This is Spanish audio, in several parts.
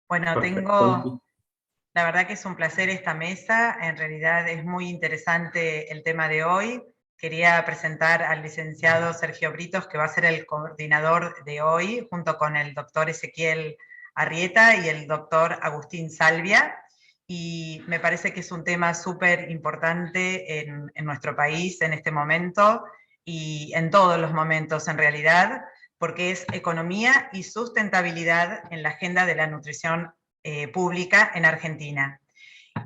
Bueno, Perfecto. la verdad que es un placer esta mesa, en realidad es muy interesante el tema de hoy. Quería presentar al licenciado Sergio Britos, que va a ser el coordinador de hoy, junto con el doctor Ezequiel Arrieta y el doctor Agustín Salvia. Y me parece que es un tema súper importante en nuestro país en este momento y en todos los momentos en realidad, porque es economía y sustentabilidad en la agenda de la nutrición pública en Argentina.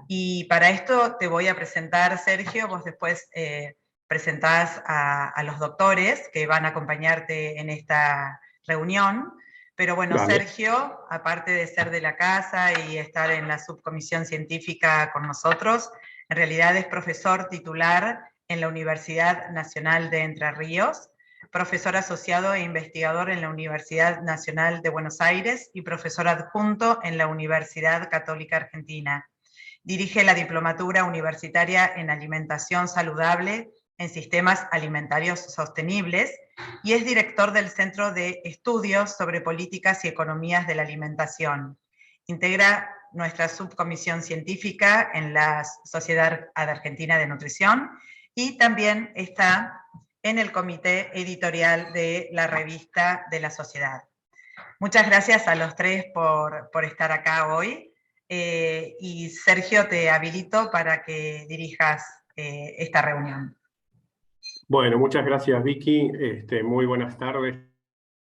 Y para esto te voy a presentar, Sergio, vos después presentás a los doctores que van a acompañarte en esta reunión. Pero bueno, Dale. Sergio, aparte de ser de la casa y estar en la subcomisión científica con nosotros, en realidad es profesor titular en la Universidad Nacional de Entre Ríos, profesor asociado e investigador en la Universidad Nacional de Buenos Aires y profesor adjunto en la Universidad Católica Argentina. Dirige la Diplomatura Universitaria en Alimentación Saludable en Sistemas Alimentarios Sostenibles y es director del Centro de Estudios sobre Políticas y Economías de la Alimentación. Integra nuestra subcomisión científica en la Sociedad Argentina de Nutrición y también está en el comité editorial de la revista de la Sociedad. Muchas gracias a los tres por estar acá hoy. Y Sergio, te habilito para que dirijas esta reunión. Bueno, muchas gracias, Vicky. Muy buenas tardes,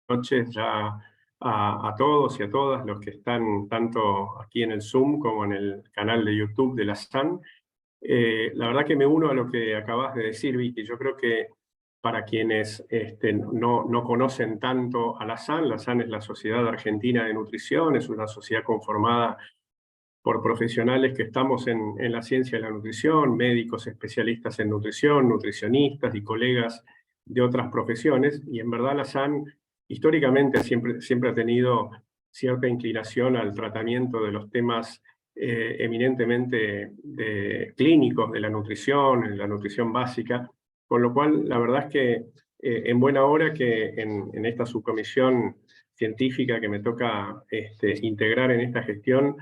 noches ya a todos y a todas los que están tanto aquí en el Zoom como en el canal de YouTube de la SAN. La verdad que me uno a lo que acabas de decir, Vicky. Yo creo que para quienes no conocen tanto a la SAN es la Sociedad Argentina de Nutrición, es una sociedad conformada por profesionales que estamos en la ciencia de la nutrición, médicos especialistas en nutrición, nutricionistas y colegas de otras profesiones, y en verdad la SAN históricamente siempre ha tenido cierta inclinación al tratamiento de los temas eminentemente clínicos de la nutrición básica, con lo cual la verdad es que en buena hora que en esta subcomisión científica que me toca integrar en esta gestión,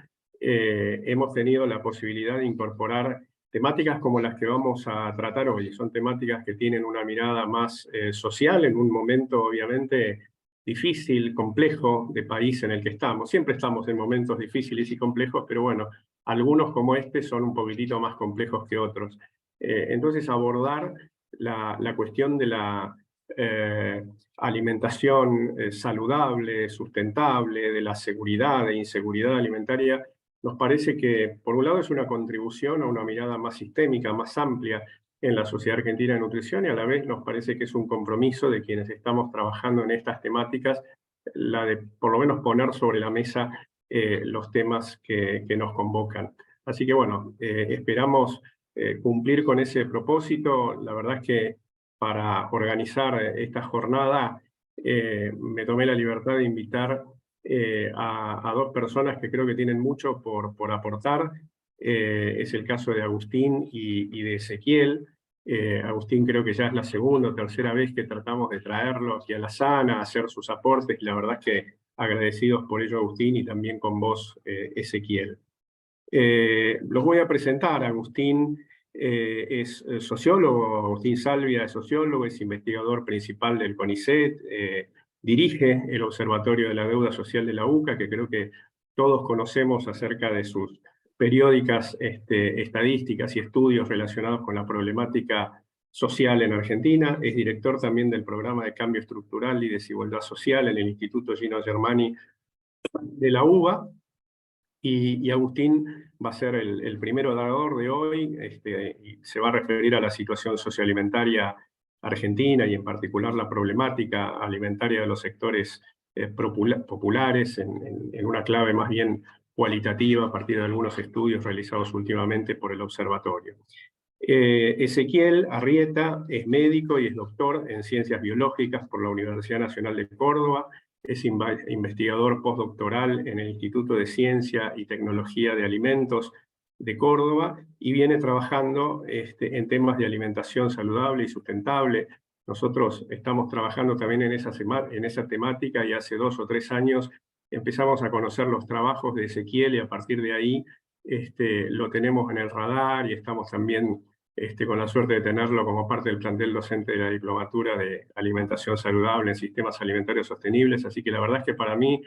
hemos tenido la posibilidad de incorporar temáticas como las que vamos a tratar hoy. Son temáticas que tienen una mirada más social en un momento obviamente difícil, complejo de país en el que estamos. Siempre estamos en momentos difíciles y complejos, pero bueno, algunos como este son un poquitito más complejos que otros. Entonces abordar la cuestión de la alimentación saludable, sustentable, de la seguridad e inseguridad alimentaria, nos parece que, por un lado, es una contribución a una mirada más sistémica, más amplia en la Sociedad Argentina de Nutrición, y a la vez nos parece que es un compromiso de quienes estamos trabajando en estas temáticas, la de por lo menos poner sobre la mesa los temas que nos convocan. Así que bueno, esperamos cumplir con ese propósito. La verdad es que para organizar esta jornada me tomé la libertad de invitar a dos personas que creo que tienen mucho por aportar. Es el caso de Agustín y de Ezequiel. Agustín creo que ya es la segunda o tercera vez que tratamos de traerlo aquí a la SANA, a hacer sus aportes, y la verdad es que agradecidos por ello, Agustín, y también con vos, Ezequiel. Los voy a presentar. Agustín es sociólogo, Agustín Salvia es sociólogo, es investigador principal del CONICET, dirige el Observatorio de la Deuda Social de la UCA, que creo que todos conocemos acerca de sus periódicas estadísticas y estudios relacionados con la problemática social en Argentina. Es director también del Programa de Cambio Estructural y Desigualdad Social en el Instituto Gino Germani de la UBA. Y Agustín va a ser el primer orador de hoy, y se va a referir a la situación socioalimentaria argentina y en particular la problemática alimentaria de los sectores populares en una clave más bien cualitativa a partir de algunos estudios realizados últimamente por el observatorio. Ezequiel Arrieta es médico y es doctor en Ciencias Biológicas por la Universidad Nacional de Córdoba. Es investigador postdoctoral en el Instituto de Ciencia y Tecnología de Alimentos de Córdoba y viene trabajando en temas de alimentación saludable y sustentable. Nosotros estamos trabajando también en esa temática y hace 2 o 3 años empezamos a conocer los trabajos de Ezequiel y a partir de ahí lo tenemos en el radar y estamos también con la suerte de tenerlo como parte del plantel docente de la Diplomatura de Alimentación Saludable en Sistemas Alimentarios Sostenibles. Así que la verdad es que para mí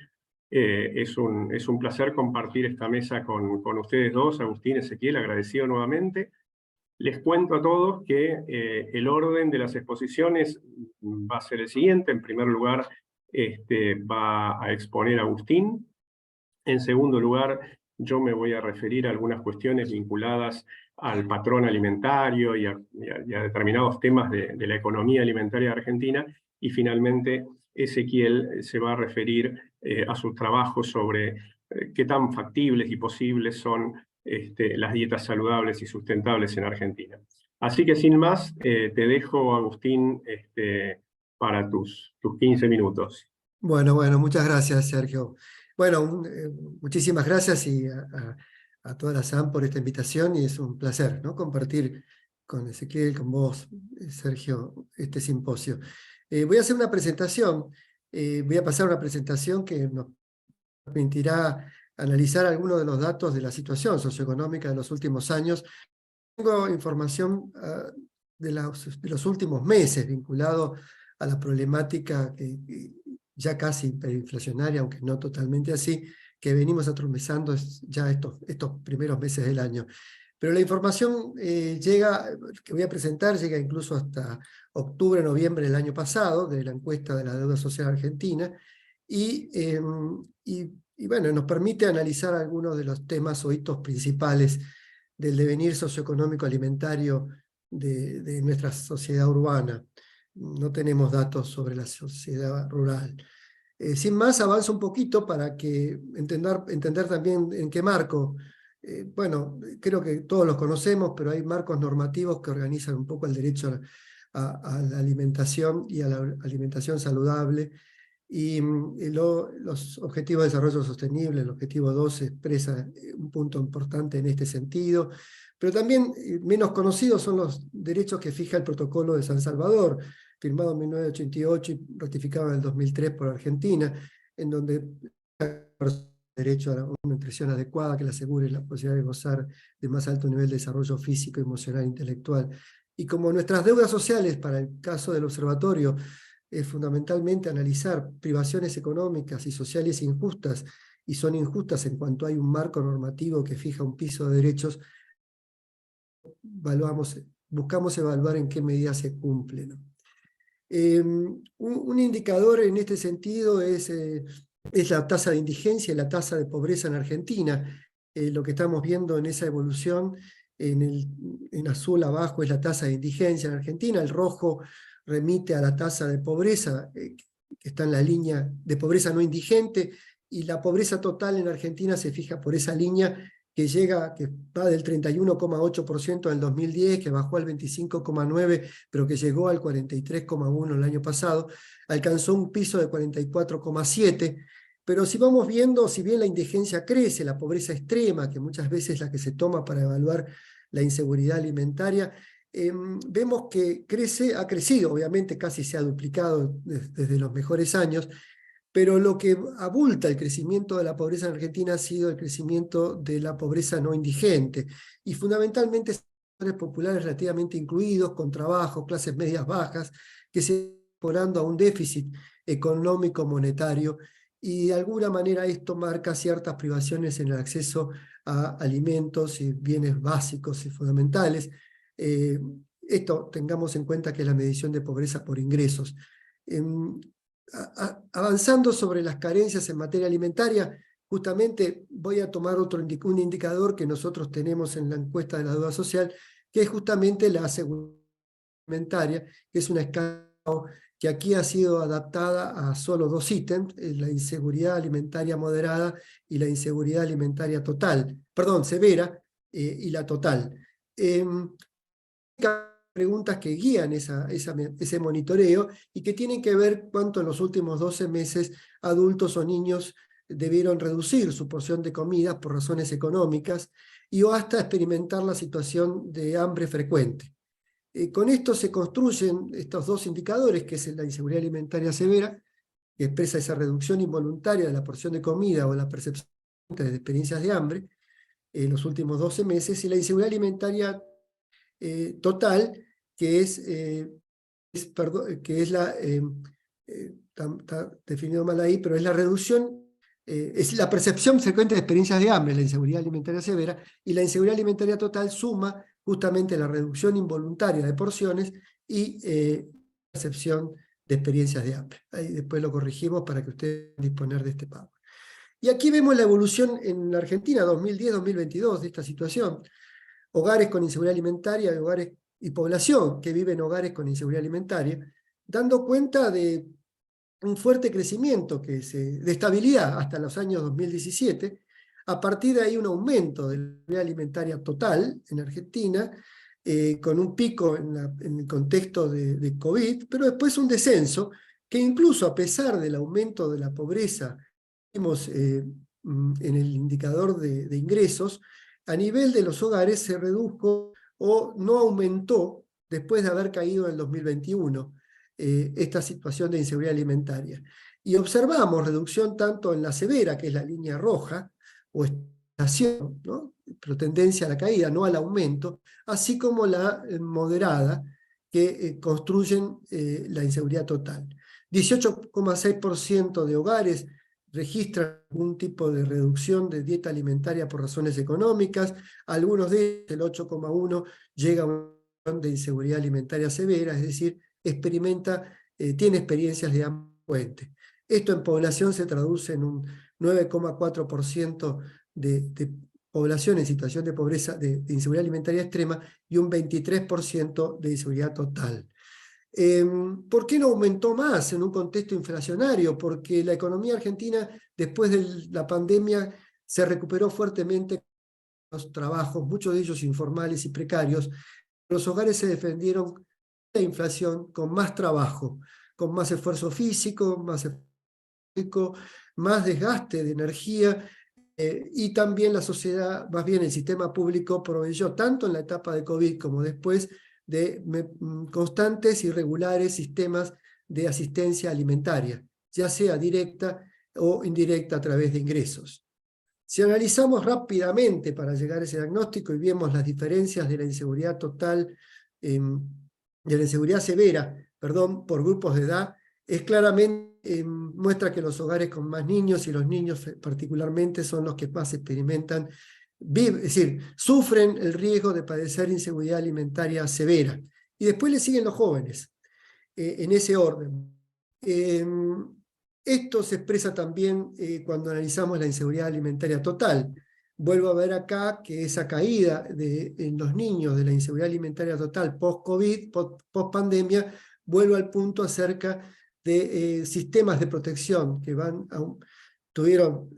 es un placer compartir esta mesa con ustedes dos, Agustín, Ezequiel, agradecido nuevamente. Les cuento a todos que el orden de las exposiciones va a ser el siguiente. En primer lugar, va a exponer Agustín. En segundo lugar, yo me voy a referir a algunas cuestiones vinculadas al patrón alimentario y a determinados temas de la economía alimentaria argentina. Y finalmente, Ezequiel se va a referir a sus trabajos sobre qué tan factibles y posibles son las dietas saludables y sustentables en Argentina. Así que sin más, te dejo, Agustín, para tus 15 minutos. Bueno, muchas gracias, Sergio. Bueno, muchísimas gracias a toda la SAM por esta invitación y es un placer, ¿no?, compartir con Ezequiel, con vos, Sergio, este simposio. Voy a hacer una presentación, voy a pasar una presentación que nos permitirá analizar algunos de los datos de la situación socioeconómica de los últimos años. Tengo información de los últimos meses vinculado a la problemática que ya casi hiperinflacionaria, aunque no totalmente así, que venimos atravesando ya estos primeros meses del año. Pero la información que voy a presentar llega incluso hasta octubre, noviembre del año pasado, de la encuesta de la deuda social argentina, y bueno, nos permite analizar algunos de los temas o hitos principales del devenir socioeconómico alimentario de nuestra sociedad urbana. No tenemos datos sobre la sociedad rural. Sin más, avanzo un poquito para que entender también en qué marco. Bueno, creo que todos los conocemos, pero hay marcos normativos que organizan un poco el derecho a la alimentación y a la alimentación saludable. Y los Objetivos de Desarrollo Sostenible, el Objetivo 12, expresa un punto importante en este sentido. Pero también menos conocidos son los derechos que fija el Protocolo de San Salvador, firmado en 1988 y ratificado en el 2003 por Argentina, en donde derecho a una nutrición adecuada que le asegure la posibilidad de gozar de más alto nivel de desarrollo físico, emocional e intelectual. Y como nuestras deudas sociales, para el caso del observatorio, es fundamentalmente analizar privaciones económicas y sociales injustas, y son injustas en cuanto hay un marco normativo que fija un piso de derechos, buscamos evaluar en qué medida se cumple, ¿no? Un indicador en este sentido es la tasa de indigencia y la tasa de pobreza en Argentina. Lo que estamos viendo en esa evolución, en azul abajo es la tasa de indigencia en Argentina, el rojo remite a la tasa de pobreza, que está en la línea de pobreza no indigente, y la pobreza total en Argentina se fija por esa línea que va del 31,8% en el 2010, que bajó al 25,9%, pero que llegó al 43,1% el año pasado, alcanzó un piso de 44,7%, pero si vamos viendo, si bien la indigencia crece, la pobreza extrema, que muchas veces es la que se toma para evaluar la inseguridad alimentaria, vemos que ha crecido, obviamente casi se ha duplicado desde los mejores años, pero lo que abulta el crecimiento de la pobreza en Argentina ha sido el crecimiento de la pobreza no indigente, y fundamentalmente sectores populares relativamente incluidos, con trabajo, clases medias bajas, que se están incorporando a un déficit económico monetario, y de alguna manera esto marca ciertas privaciones en el acceso a alimentos y bienes básicos y fundamentales. Esto tengamos en cuenta que es la medición de pobreza por ingresos. Avanzando sobre las carencias en materia alimentaria, justamente voy a tomar un indicador que nosotros tenemos en la encuesta de la deuda social, que es justamente la seguridad alimentaria, que es una escala que aquí ha sido adaptada a solo dos ítems, la inseguridad alimentaria moderada y la inseguridad alimentaria severa, y la total. Preguntas que guían ese monitoreo y que tienen que ver cuánto en los últimos 12 meses adultos o niños debieron reducir su porción de comida por razones económicas o hasta experimentar la situación de hambre frecuente. Con esto se construyen estos dos indicadores, que es la inseguridad alimentaria severa que expresa esa reducción involuntaria de la porción de comida o la percepción de experiencias de hambre en los últimos 12 meses, y la inseguridad alimentaria total, que es está definido mal ahí, pero es la reducción, es la percepción frecuente de experiencias de hambre, la inseguridad alimentaria severa, y la inseguridad alimentaria total suma justamente la reducción involuntaria de porciones y percepción de experiencias de hambre. Ahí después lo corregimos para que ustedes puedan disponer de este pago. Y aquí vemos la evolución en la Argentina 2010-2022 de esta situación. Hogares con inseguridad alimentaria y población que vive en hogares con inseguridad alimentaria, dando cuenta de un fuerte crecimiento, de estabilidad hasta los años 2017. A partir de ahí un aumento de la inseguridad alimentaria total en Argentina, con un pico en el contexto de COVID, pero después un descenso que incluso a pesar del aumento de la pobreza que vimos en el indicador de ingresos, a nivel de los hogares se redujo o no aumentó después de haber caído en el 2021 esta situación de inseguridad alimentaria. Y observamos reducción tanto en la severa, que es la línea roja, o estación, ¿no? Pero tendencia a la caída, no al aumento, así como la moderada, que construyen la inseguridad total. 18,6% de hogares registran algún tipo de reducción de dieta alimentaria por razones económicas, algunos de ellos, el 8,1%, llega a una situación de inseguridad alimentaria severa, es decir, tiene experiencias de hambre frecuente. Esto en población se traduce en un 9,4% de población en situación de pobreza, de inseguridad alimentaria extrema, y un 23% de inseguridad total. ¿Por qué no aumentó más en un contexto inflacionario? Porque la economía argentina, después de la pandemia, se recuperó fuertemente con los trabajos, muchos de ellos informales y precarios. Los hogares se defendieron de la inflación con más trabajo, con más esfuerzo físico, más desgaste de energía, y también la sociedad, más bien el sistema público, proveyó tanto en la etapa de COVID como después de constantes y regulares sistemas de asistencia alimentaria, ya sea directa o indirecta a través de ingresos. Si analizamos rápidamente para llegar a ese diagnóstico y vemos las diferencias de la inseguridad total, de la inseguridad severa, perdón, por grupos de edad, es claramente muestra que los hogares con más niños, y los niños particularmente, son los que más experimentan, es decir, sufren el riesgo de padecer inseguridad alimentaria severa. Y después le siguen los jóvenes, en ese orden. Esto se expresa también cuando analizamos la inseguridad alimentaria total. Vuelvo a ver acá que esa caída en los niños de la inseguridad alimentaria total post-COVID, post-pandemia, vuelvo al punto acerca de sistemas de protección que tuvieron,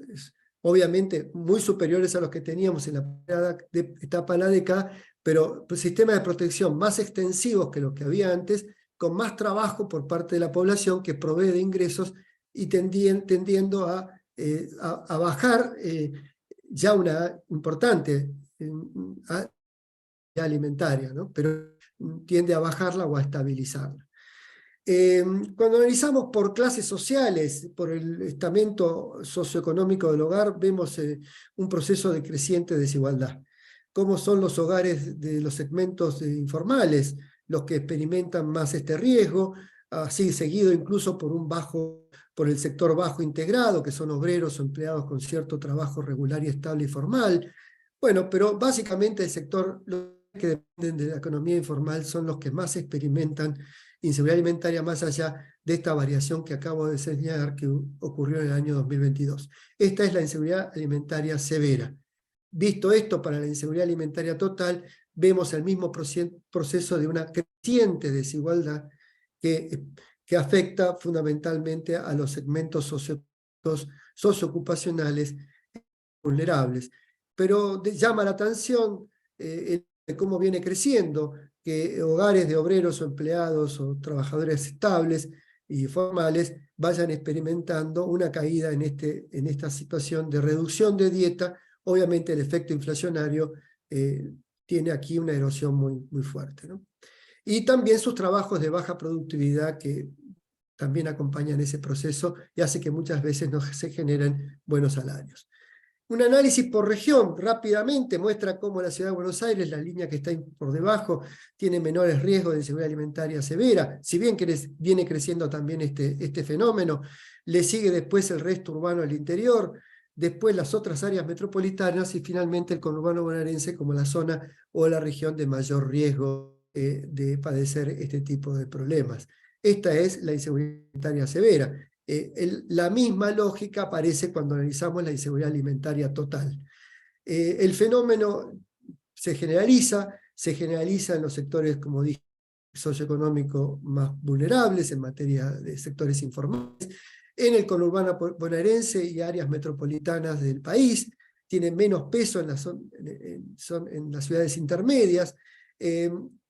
obviamente, muy superiores a los que teníamos en la primera etapa de la década, pero sistemas de protección más extensivos que los que había antes, con más trabajo por parte de la población que provee de ingresos y tendiendo a bajar ya una importante alimentaria, ¿no? Pero tiende a bajarla o a estabilizarla. Cuando analizamos por clases sociales, por el estamento socioeconómico del hogar, vemos un proceso de creciente desigualdad. ¿Cómo son los hogares de los segmentos informales los que experimentan más este riesgo? Así seguido incluso por el sector bajo integrado, que son obreros o empleados con cierto trabajo regular y estable y formal. Bueno, pero básicamente el sector, los que dependen de la economía informal, son los que más experimentan inseguridad alimentaria, más allá de esta variación que acabo de señalar que ocurrió en el año 2022. Esta es la inseguridad alimentaria severa. Visto esto para la inseguridad alimentaria total, vemos el mismo proceso de una creciente desigualdad que afecta fundamentalmente a los segmentos socioocupacionales vulnerables. Pero llama la atención de cómo viene creciendo, que hogares de obreros o empleados o trabajadores estables y formales vayan experimentando una caída en esta situación de reducción de dieta. Obviamente el efecto inflacionario tiene aquí una erosión muy, muy fuerte, ¿no? Y también sus trabajos de baja productividad que también acompañan ese proceso y hace que muchas veces no se generen buenos salarios. Un análisis por región rápidamente muestra cómo la ciudad de Buenos Aires, la línea que está por debajo, tiene menores riesgos de inseguridad alimentaria severa, si bien viene creciendo también este fenómeno. Le sigue después el resto urbano al interior, después las otras áreas metropolitanas y finalmente el conurbano bonaerense como la zona o la región de mayor riesgo de padecer este tipo de problemas. Esta es la inseguridad alimentaria severa. La misma lógica aparece cuando analizamos la inseguridad alimentaria total. El fenómeno se generaliza en los sectores, como dije, socioeconómicos más vulnerables, en materia de sectores informales, en el conurbano bonaerense y áreas metropolitanas del país, tiene menos peso en las ciudades intermedias,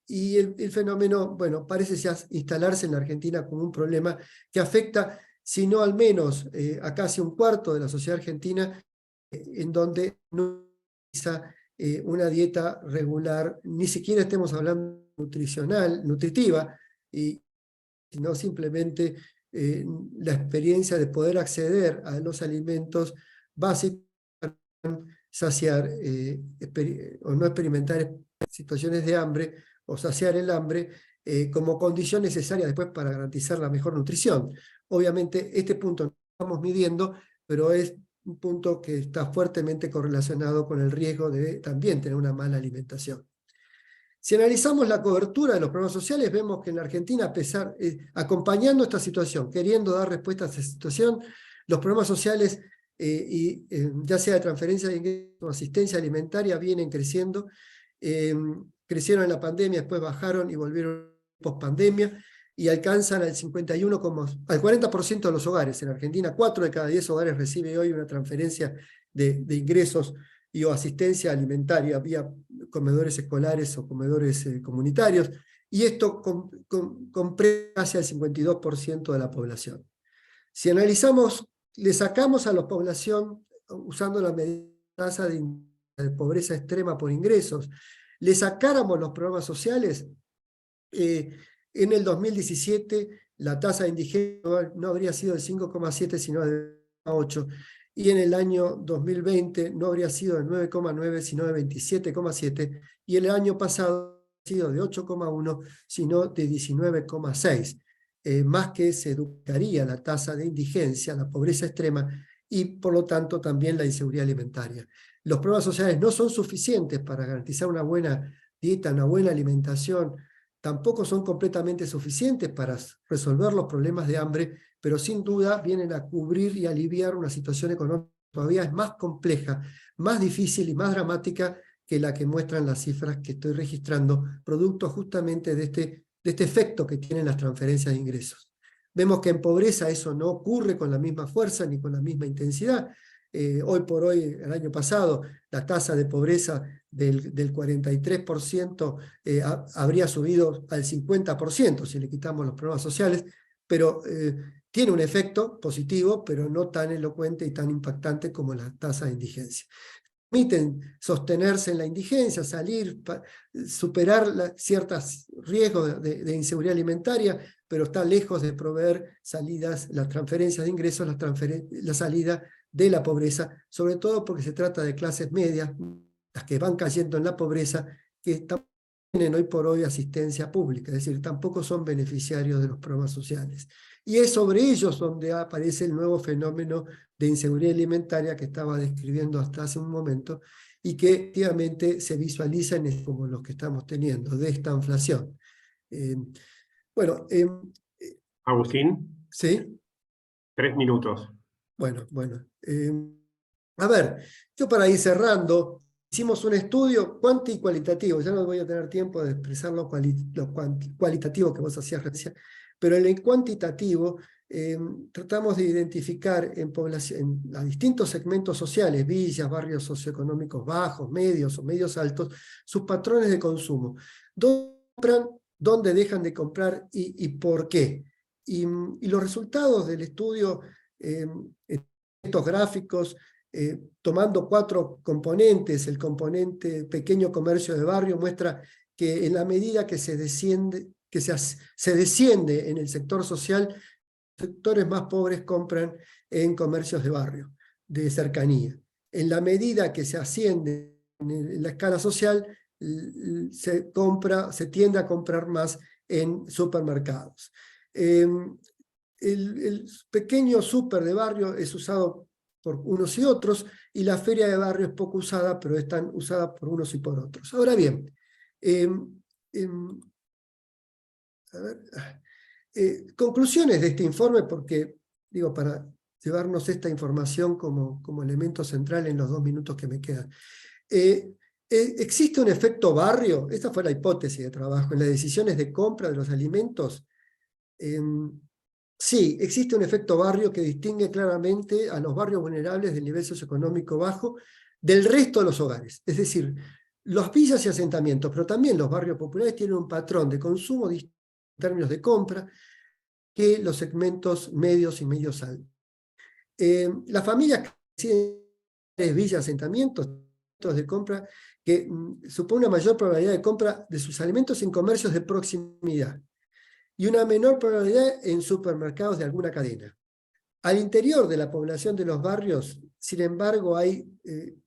y el fenómeno, bueno, parece ya instalarse en la Argentina como un problema que afecta, si no al menos a casi un cuarto de la sociedad argentina, en donde no utiliza una dieta regular, ni siquiera estemos hablando nutritiva, sino simplemente la experiencia de poder acceder a los alimentos básicos para saciar o no experimentar situaciones de hambre o saciar el hambre como condición necesaria después para garantizar la mejor nutrición. Obviamente este punto no lo estamos midiendo, pero es un punto que está fuertemente correlacionado con el riesgo de también tener una mala alimentación. Si analizamos la cobertura de los programas sociales, vemos que en la Argentina, acompañando esta situación, queriendo dar respuesta a esta situación, los programas sociales, ya sea de transferencia de ingresos o asistencia alimentaria, vienen creciendo. Crecieron en la pandemia, después bajaron y volvieron post-pandemia, y alcanzan al 40% de los hogares. En Argentina, 4 de cada 10 hogares recibe hoy una transferencia de ingresos o asistencia alimentaria vía comedores escolares o comedores comunitarios, y esto comprende casi al 52% de la población. Si analizamos, le sacamos a la población, usando la medida de tasa de pobreza extrema por ingresos, le sacáramos los programas sociales, en el 2017 la tasa de indigencia no habría sido del 5,7 sino de 8, y en el año 2020 no habría sido de 9,9 sino de 27,7, y el año pasado ha sido de 8,1 sino de 19,6. Más que se duplicaría la tasa de indigencia, la pobreza extrema, y por lo tanto también la inseguridad alimentaria. Los programas sociales no son suficientes para garantizar una buena dieta, una buena alimentación, tampoco son completamente suficientes para resolver los problemas de hambre, pero sin duda vienen a cubrir y aliviar una situación económica que todavía es más compleja, más difícil y más dramática que la que muestran las cifras que estoy registrando, producto justamente de este efecto que tienen las transferencias de ingresos. Vemos que en pobreza eso no ocurre con la misma fuerza ni con la misma intensidad. Hoy por hoy, el año pasado, la tasa de pobreza del 43% habría subido al 50% si le quitamos los programas sociales, pero tiene un efecto positivo, pero no tan elocuente y tan impactante como la tasa de indigencia. Permiten sostenerse en la indigencia, superar ciertos riesgos de inseguridad alimentaria, pero está lejos de proveer salidas, las transferencias de ingresos, la salida de la pobreza, sobre todo porque se trata de clases medias, las que van cayendo en la pobreza, que tienen hoy por hoy asistencia pública, es decir, tampoco son beneficiarios de los programas sociales. Y es sobre ellos donde aparece el nuevo fenómeno de inseguridad alimentaria que estaba describiendo hasta hace un momento, y que efectivamente se visualiza como los que estamos teniendo, de esta inflación. Agustín. ¿Sí? 3 minutos. Bueno. A ver, yo para ir cerrando, hicimos un estudio cuanti y cualitativo. Ya no voy a tener tiempo de expresar lo cualitativo que vos hacías referencia, pero en el cuantitativo tratamos de identificar en a distintos segmentos sociales, villas, barrios socioeconómicos bajos, medios o medios altos, sus patrones de consumo. ¿Dónde compran? ¿Dónde dejan de comprar? ¿Y por qué? Y los resultados del estudio, estos gráficos, tomando 4 componentes, el componente pequeño comercio de barrio muestra que en la medida que se desciende en el sector social, sectores más pobres compran en comercios de barrio, de cercanía. En la medida que se asciende en la escala social, se tiende a comprar más en supermercados. El pequeño súper de barrio es usado por unos y otros, y la feria de barrio es poco usada, pero es tan usada por unos y por otros. Ahora bien, a ver, conclusiones de este informe, porque, digo, para llevarnos esta información como elemento central en los 2 minutos que me quedan. ¿Existe un efecto barrio? Esta fue la hipótesis de trabajo en las decisiones de compra de los alimentos. Sí, existe un efecto barrio que distingue claramente a los barrios vulnerables del nivel socioeconómico bajo del resto de los hogares. Es decir, los villas y asentamientos, pero también los barrios populares tienen un patrón de consumo en términos de compra que los segmentos medios y medios altos. Las familias que residen en villas, asentamientos de compra que supone una mayor probabilidad de compra de sus alimentos en comercios de proximidad y una menor probabilidad en supermercados de alguna cadena. Al interior de la población de los barrios, sin embargo, hay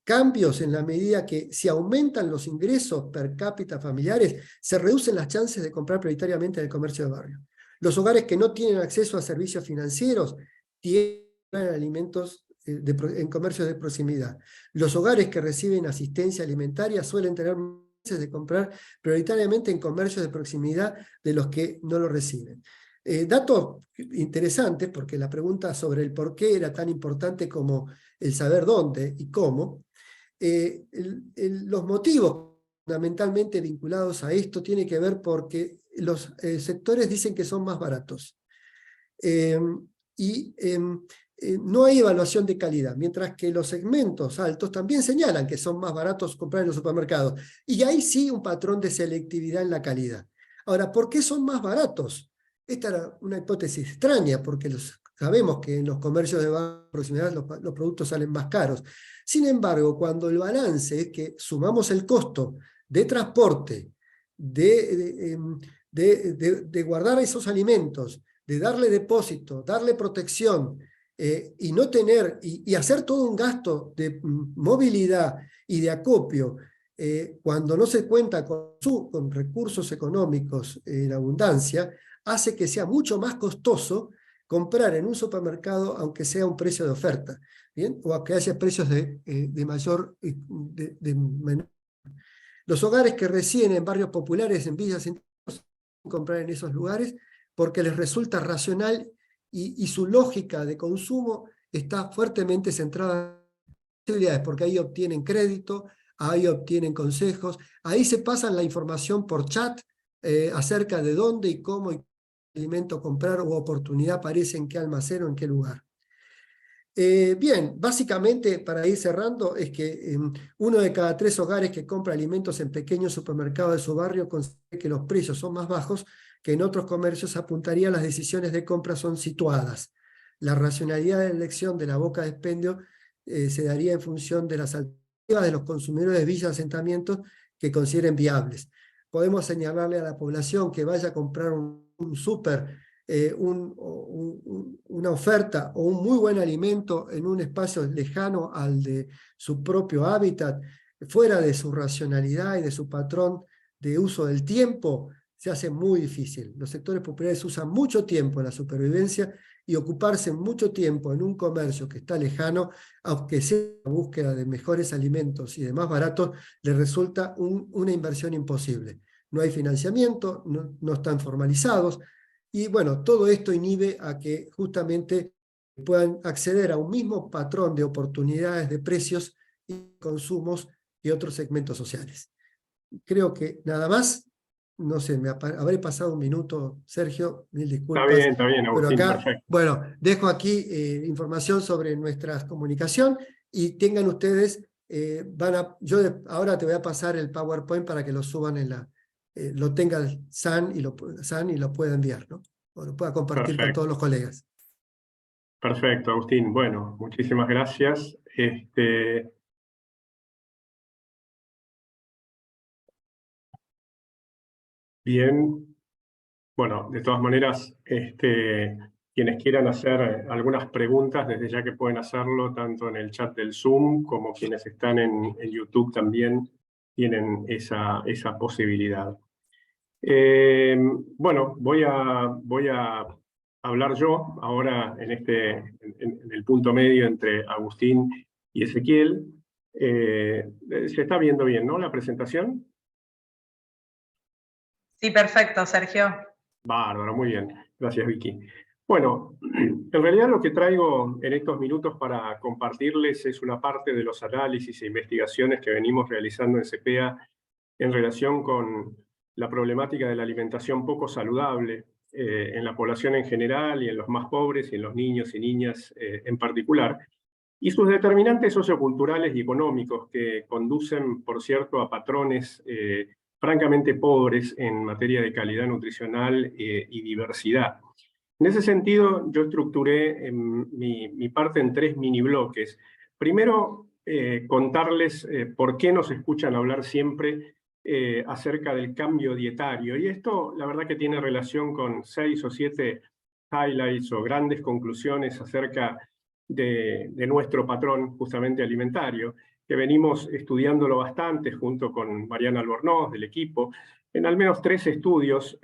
cambios en la medida que si aumentan los ingresos per cápita familiares, se reducen las chances de comprar prioritariamente en el comercio de barrio. Los hogares que no tienen acceso a servicios financieros tienen alimentos en comercios de proximidad. Los hogares que reciben asistencia alimentaria suelen tener chances de comprar prioritariamente en comercios de proximidad de los que no lo reciben. Datos interesantes, porque la pregunta sobre el por qué era tan importante como el saber dónde y cómo. Los motivos fundamentalmente vinculados a esto tienen que ver porque los sectores dicen que son más baratos. No hay evaluación de calidad, mientras que los segmentos altos también señalan que son más baratos comprar en los supermercados. Y hay sí un patrón de selectividad en la calidad. Ahora, ¿por qué son más baratos? Esta era una hipótesis extraña, porque sabemos que en los comercios de proximidad los productos salen más caros. Sin embargo, cuando el balance es que sumamos el costo de transporte, de guardar esos alimentos, de darle depósito, darle protección, y no tener, y hacer todo un gasto de movilidad y de acopio, cuando no se cuenta con recursos económicos en abundancia, hace que sea mucho más costoso comprar en un supermercado, aunque sea un precio de oferta, ¿bien? O aunque haya precios de mayor, de menor. Los hogares que residen en barrios populares, en villas, comprar en esos lugares porque les resulta racional y su lógica de consumo está fuertemente centrada en posibilidades, porque ahí obtienen crédito, ahí obtienen consejos, ahí se pasan la información por chat acerca de dónde y cómo y qué alimento comprar o oportunidad aparece en qué almacén o en qué lugar. Bien, básicamente para ir cerrando es que 1 de cada 3 hogares que compra alimentos en pequeños supermercados de su barrio considera que los precios son más bajos que en otros comercios. Apuntaría a las decisiones de compra son situadas. La racionalidad de la elección de la boca de expendio se daría en función de las alternativas de los consumidores de villas y asentamientos que consideren viables. Podemos señalarle a la población que vaya a comprar un súper, una oferta o un muy buen alimento en un espacio lejano al de su propio hábitat, fuera de su racionalidad y de su patrón de uso del tiempo, se hace muy difícil. Los sectores populares usan mucho tiempo en la supervivencia, y ocuparse mucho tiempo en un comercio que está lejano, aunque sea la búsqueda de mejores alimentos y de más baratos, les resulta una inversión imposible. No hay financiamiento, no están formalizados, y bueno, todo esto inhibe a que justamente puedan acceder a un mismo patrón de oportunidades de precios y consumos y otros segmentos sociales. Creo que nada más. No sé, habré pasado 1 minuto, Sergio, mil disculpas. Está bien, Pero Agustín, acá, perfecto. bueno, dejo aquí información sobre nuestra comunicación, y tengan ustedes, ahora te voy a pasar el PowerPoint para que lo suban lo tenga San y lo pueda enviar, ¿no? O lo pueda compartir con Perfecto, todos los colegas. perfecto, Agustín. Bueno, muchísimas gracias. Bien, bueno, de todas maneras, quienes quieran hacer algunas preguntas, desde ya que pueden hacerlo tanto en el chat del Zoom como quienes están en YouTube también tienen esa posibilidad. Bueno, voy a hablar yo ahora en el punto medio entre Agustín y Ezequiel. Se está viendo bien, ¿no? La presentación. Sí, perfecto, Sergio. Bárbaro, muy bien. Gracias, Vicky. Bueno, en realidad lo que traigo en estos minutos para compartirles es una parte de los análisis e investigaciones que venimos realizando en CEPEA en relación con la problemática de la alimentación poco saludable en la población en general y en los más pobres y en los niños y niñas en particular, y sus determinantes socioculturales y económicos que conducen, por cierto, a patrones francamente pobres en materia de calidad nutricional y diversidad. En ese sentido, yo estructuré mi parte en 3 mini bloques. Primero, contarles por qué nos escuchan hablar siempre acerca del cambio dietario. Y esto, la verdad que tiene relación con 6 o 7 highlights o grandes conclusiones acerca de nuestro patrón justamente alimentario, que venimos estudiándolo bastante junto con Mariana Albornoz del equipo, en al menos 3 estudios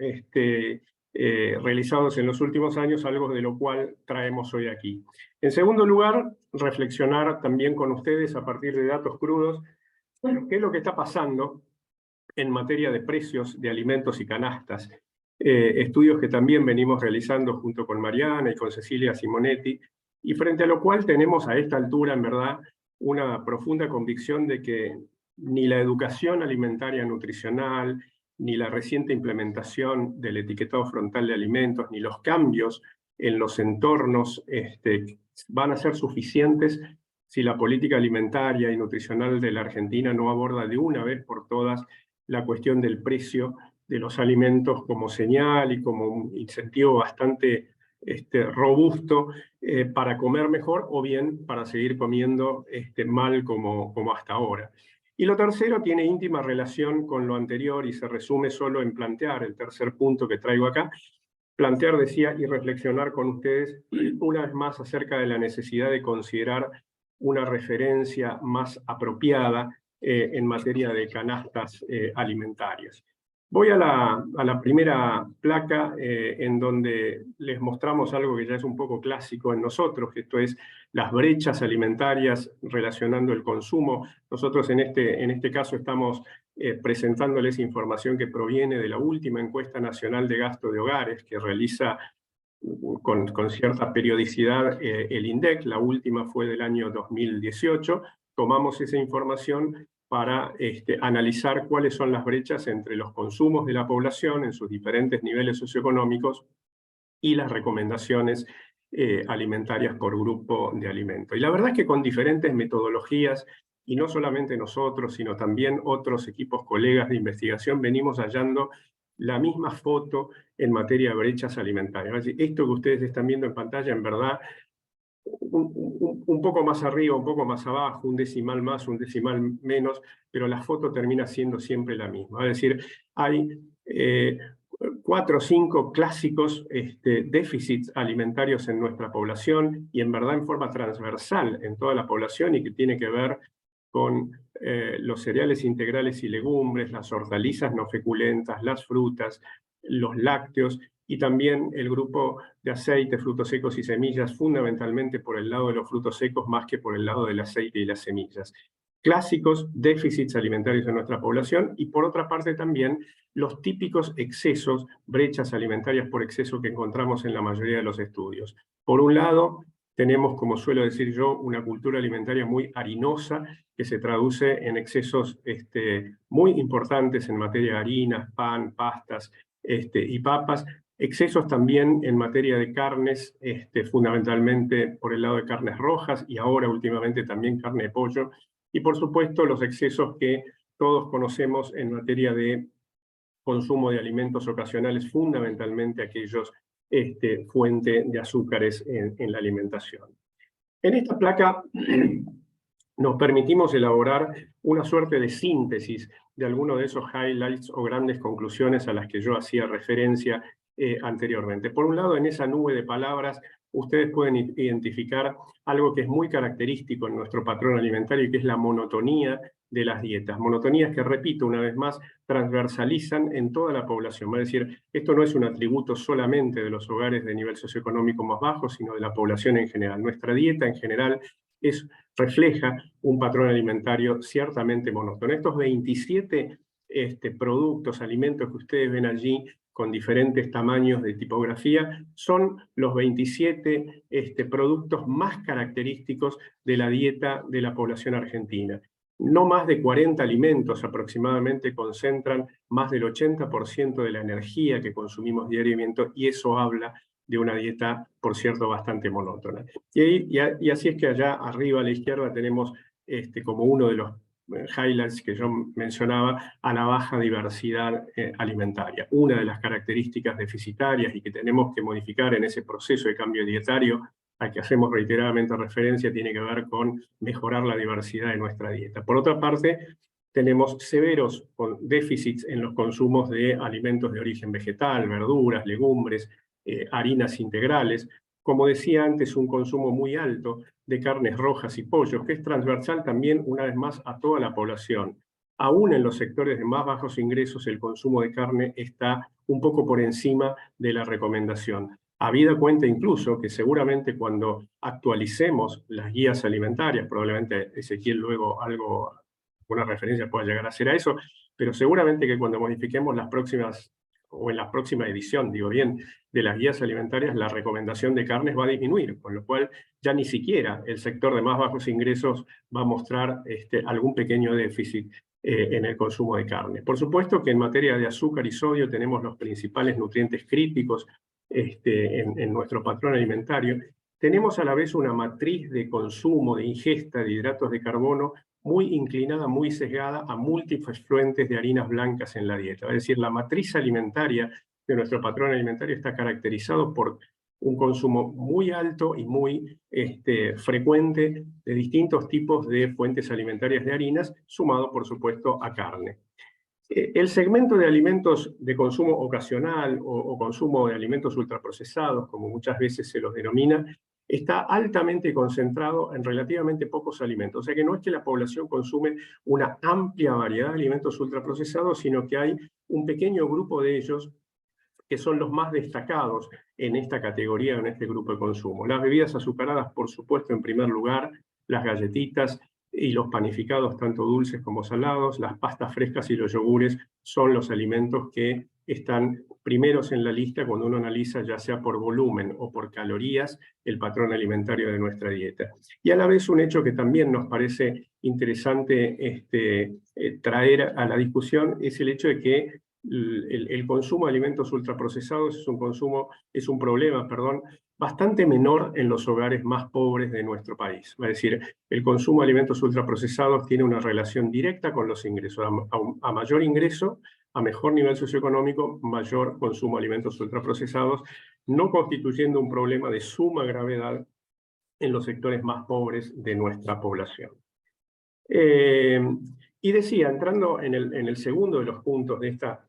realizados en los últimos años, algo de lo cual traemos hoy aquí. En segundo lugar, reflexionar también con ustedes a partir de datos crudos, bueno, qué es lo que está pasando en materia de precios de alimentos y canastas. Estudios que también venimos realizando junto con Mariana y con Cecilia Simonetti, y frente a lo cual tenemos a esta altura, en verdad, una profunda convicción de que ni la educación alimentaria nutricional, ni la reciente implementación del etiquetado frontal de alimentos, ni los cambios en los entornos van a ser suficientes si la política alimentaria y nutricional de la Argentina no aborda de una vez por todas la cuestión del precio de los alimentos como señal y como un incentivo bastante robusto para comer mejor o bien para seguir comiendo mal como hasta ahora. Y lo tercero tiene íntima relación con lo anterior y se resume solo en plantear el tercer punto que traigo acá. Plantear, decía, y reflexionar con ustedes una vez más acerca de la necesidad de considerar una referencia más apropiada en materia de canastas alimentarias. Voy a la primera placa en donde les mostramos algo que ya es un poco clásico en nosotros, que esto es las brechas alimentarias relacionando el consumo. Nosotros en este caso estamos presentándoles información que proviene de la última encuesta nacional de gasto de hogares que realiza con cierta periodicidad el INDEC. La última fue del año 2018. Tomamos esa información para analizar cuáles son las brechas entre los consumos de la población en sus diferentes niveles socioeconómicos y las recomendaciones alimentarias por grupo de alimentos. Y la verdad es que con diferentes metodologías, y no solamente nosotros, sino también otros equipos colegas de investigación, venimos hallando la misma foto en materia de brechas alimentarias. Esto que ustedes están viendo en pantalla, en verdad, un poco más arriba, un poco más abajo, un decimal más, un decimal menos, pero la foto termina siendo siempre la misma. Es decir, hay 4 o 5 clásicos déficits alimentarios en nuestra población y en verdad en forma transversal en toda la población y que tiene que ver con los cereales integrales y legumbres, las hortalizas no feculentas, las frutas, los lácteos y también el grupo de aceite, frutos secos y semillas, fundamentalmente por el lado de los frutos secos más que por el lado del aceite y las semillas. Clásicos déficits alimentarios en nuestra población y por otra parte también los típicos excesos, brechas alimentarias por exceso que encontramos en la mayoría de los estudios. Por un lado, tenemos, como suelo decir yo, una cultura alimentaria muy harinosa que se traduce en excesos muy importantes en materia de harinas, pan, pastas y papas. Excesos también en materia de carnes, fundamentalmente por el lado de carnes rojas y ahora últimamente también carne de pollo. Y por supuesto los excesos que todos conocemos en materia de consumo de alimentos ocasionales, fundamentalmente aquellos fuente de azúcares en la alimentación. En esta placa nos permitimos elaborar una suerte de síntesis de algunos de esos highlights o grandes conclusiones a las que yo hacía referencia anteriormente. Por un lado, en esa nube de palabras, ustedes pueden identificar algo que es muy característico en nuestro patrón alimentario y que es la monotonía de las dietas. Monotonías que, repito una vez más, transversalizan en toda la población. Es decir, esto no es un atributo solamente de los hogares de nivel socioeconómico más bajo, sino de la población en general. Nuestra dieta en general refleja un patrón alimentario ciertamente monótono. Estos 27 productos, alimentos que ustedes ven allí, con diferentes tamaños de tipografía, son los 27 productos más característicos de la dieta de la población argentina. No más de 40 alimentos aproximadamente concentran más del 80% de la energía que consumimos diariamente, y eso habla de una dieta, por cierto, bastante monótona. Y así es que allá arriba a la izquierda tenemos como uno de los highlights que yo mencionaba, a la baja diversidad alimentaria. Una de las características deficitarias y que tenemos que modificar en ese proceso de cambio dietario al que hacemos reiteradamente referencia tiene que ver con mejorar la diversidad de nuestra dieta. Por otra parte, tenemos severos déficits en los consumos de alimentos de origen vegetal, verduras, legumbres, harinas integrales. Como decía antes, un consumo muy alto de carnes rojas y pollos, que es transversal también, una vez más, a toda la población. Aún en los sectores de más bajos ingresos, el consumo de carne está un poco por encima de la recomendación. Habida cuenta incluso que seguramente cuando actualicemos las guías alimentarias, probablemente Ezequiel luego una referencia pueda llegar a hacer a eso, pero seguramente que cuando modifiquemos las próximas, o en la próxima edición, digo bien, de las guías alimentarias, la recomendación de carnes va a disminuir, con lo cual ya ni siquiera el sector de más bajos ingresos va a mostrar algún pequeño déficit en el consumo de carne. Por supuesto que en materia de azúcar y sodio tenemos los principales nutrientes críticos en nuestro patrón alimentario. Tenemos a la vez una matriz de consumo, de ingesta de hidratos de carbono muy inclinada, muy sesgada a múltiples fuentes de harinas blancas en la dieta. Es decir, la matriz alimentaria de nuestro patrón alimentario está caracterizado por un consumo muy alto y muy frecuente de distintos tipos de fuentes alimentarias de harinas, sumado, por supuesto, a carne. El segmento de alimentos de consumo ocasional o consumo de alimentos ultraprocesados, como muchas veces se los denomina, está altamente concentrado en relativamente pocos alimentos. O sea que no es que la población consume una amplia variedad de alimentos ultraprocesados, sino que hay un pequeño grupo de ellos que son los más destacados en esta categoría, en este grupo de consumo. Las bebidas azucaradas, por supuesto, en primer lugar, las galletitas y los panificados, tanto dulces como salados, las pastas frescas y los yogures son los alimentos que están primeros en la lista cuando uno analiza, ya sea por volumen o por calorías, el patrón alimentario de nuestra dieta. Y a la vez un hecho que también nos parece interesante traer a la discusión es el hecho de que el consumo de alimentos ultraprocesados es un problema, bastante menor en los hogares más pobres de nuestro país. Es decir, el consumo de alimentos ultraprocesados tiene una relación directa con los ingresos. A mayor ingreso, a mejor nivel socioeconómico, mayor consumo de alimentos ultraprocesados, no constituyendo un problema de suma gravedad en los sectores más pobres de nuestra población. Y decía, entrando en el segundo de los puntos de esta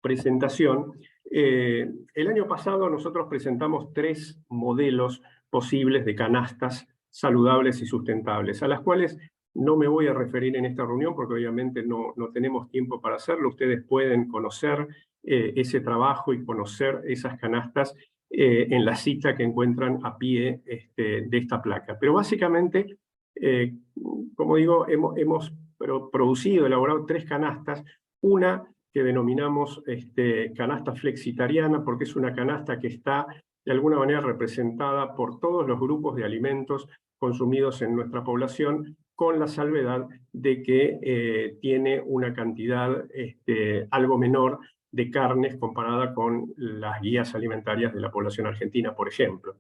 presentación, el año pasado nosotros presentamos 3 modelos posibles de canastas saludables y sustentables, a las cuales no me voy a referir en esta reunión porque obviamente no tenemos tiempo para hacerlo. Ustedes pueden conocer ese trabajo y conocer esas canastas en la cita que encuentran a pie de esta placa. Pero básicamente, como digo, hemos elaborado 3 canastas. Una que denominamos canasta flexitariana, porque es una canasta que está de alguna manera representada por todos los grupos de alimentos consumidos en nuestra población, con la salvedad de que tiene una cantidad algo menor de carnes comparada con las guías alimentarias de la población argentina, por ejemplo.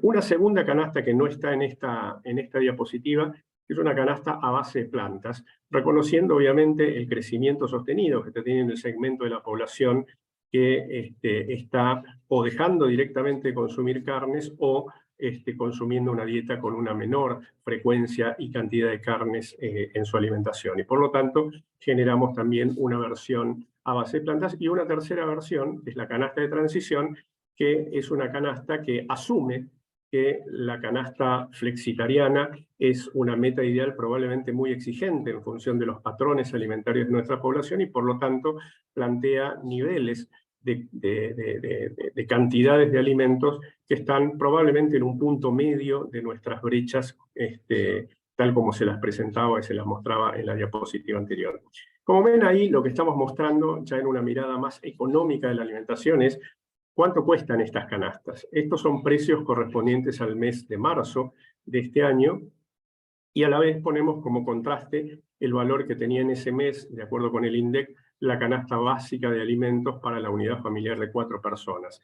Una segunda canasta que no está en esta diapositiva es una canasta a base de plantas, reconociendo obviamente el crecimiento sostenido que está teniendo el segmento de la población que está o dejando directamente de consumir carnes o consumiendo una dieta con una menor frecuencia y cantidad de carnes en su alimentación. Y por lo tanto, generamos también una versión a base de plantas y una tercera versión, que es la canasta de transición, que es una canasta que asume que la canasta flexitariana es una meta ideal probablemente muy exigente en función de los patrones alimentarios de nuestra población y por lo tanto plantea niveles de cantidades de alimentos que están probablemente en un punto medio de nuestras brechas, tal como se las presentaba y se las mostraba en la diapositiva anterior. Como ven ahí, lo que estamos mostrando ya en una mirada más económica de la alimentación es ¿cuánto cuestan estas canastas? Estos son precios correspondientes al mes de marzo de este año y a la vez ponemos como contraste el valor que tenía en ese mes, de acuerdo con el INDEC, la canasta básica de alimentos para la unidad familiar de 4 personas.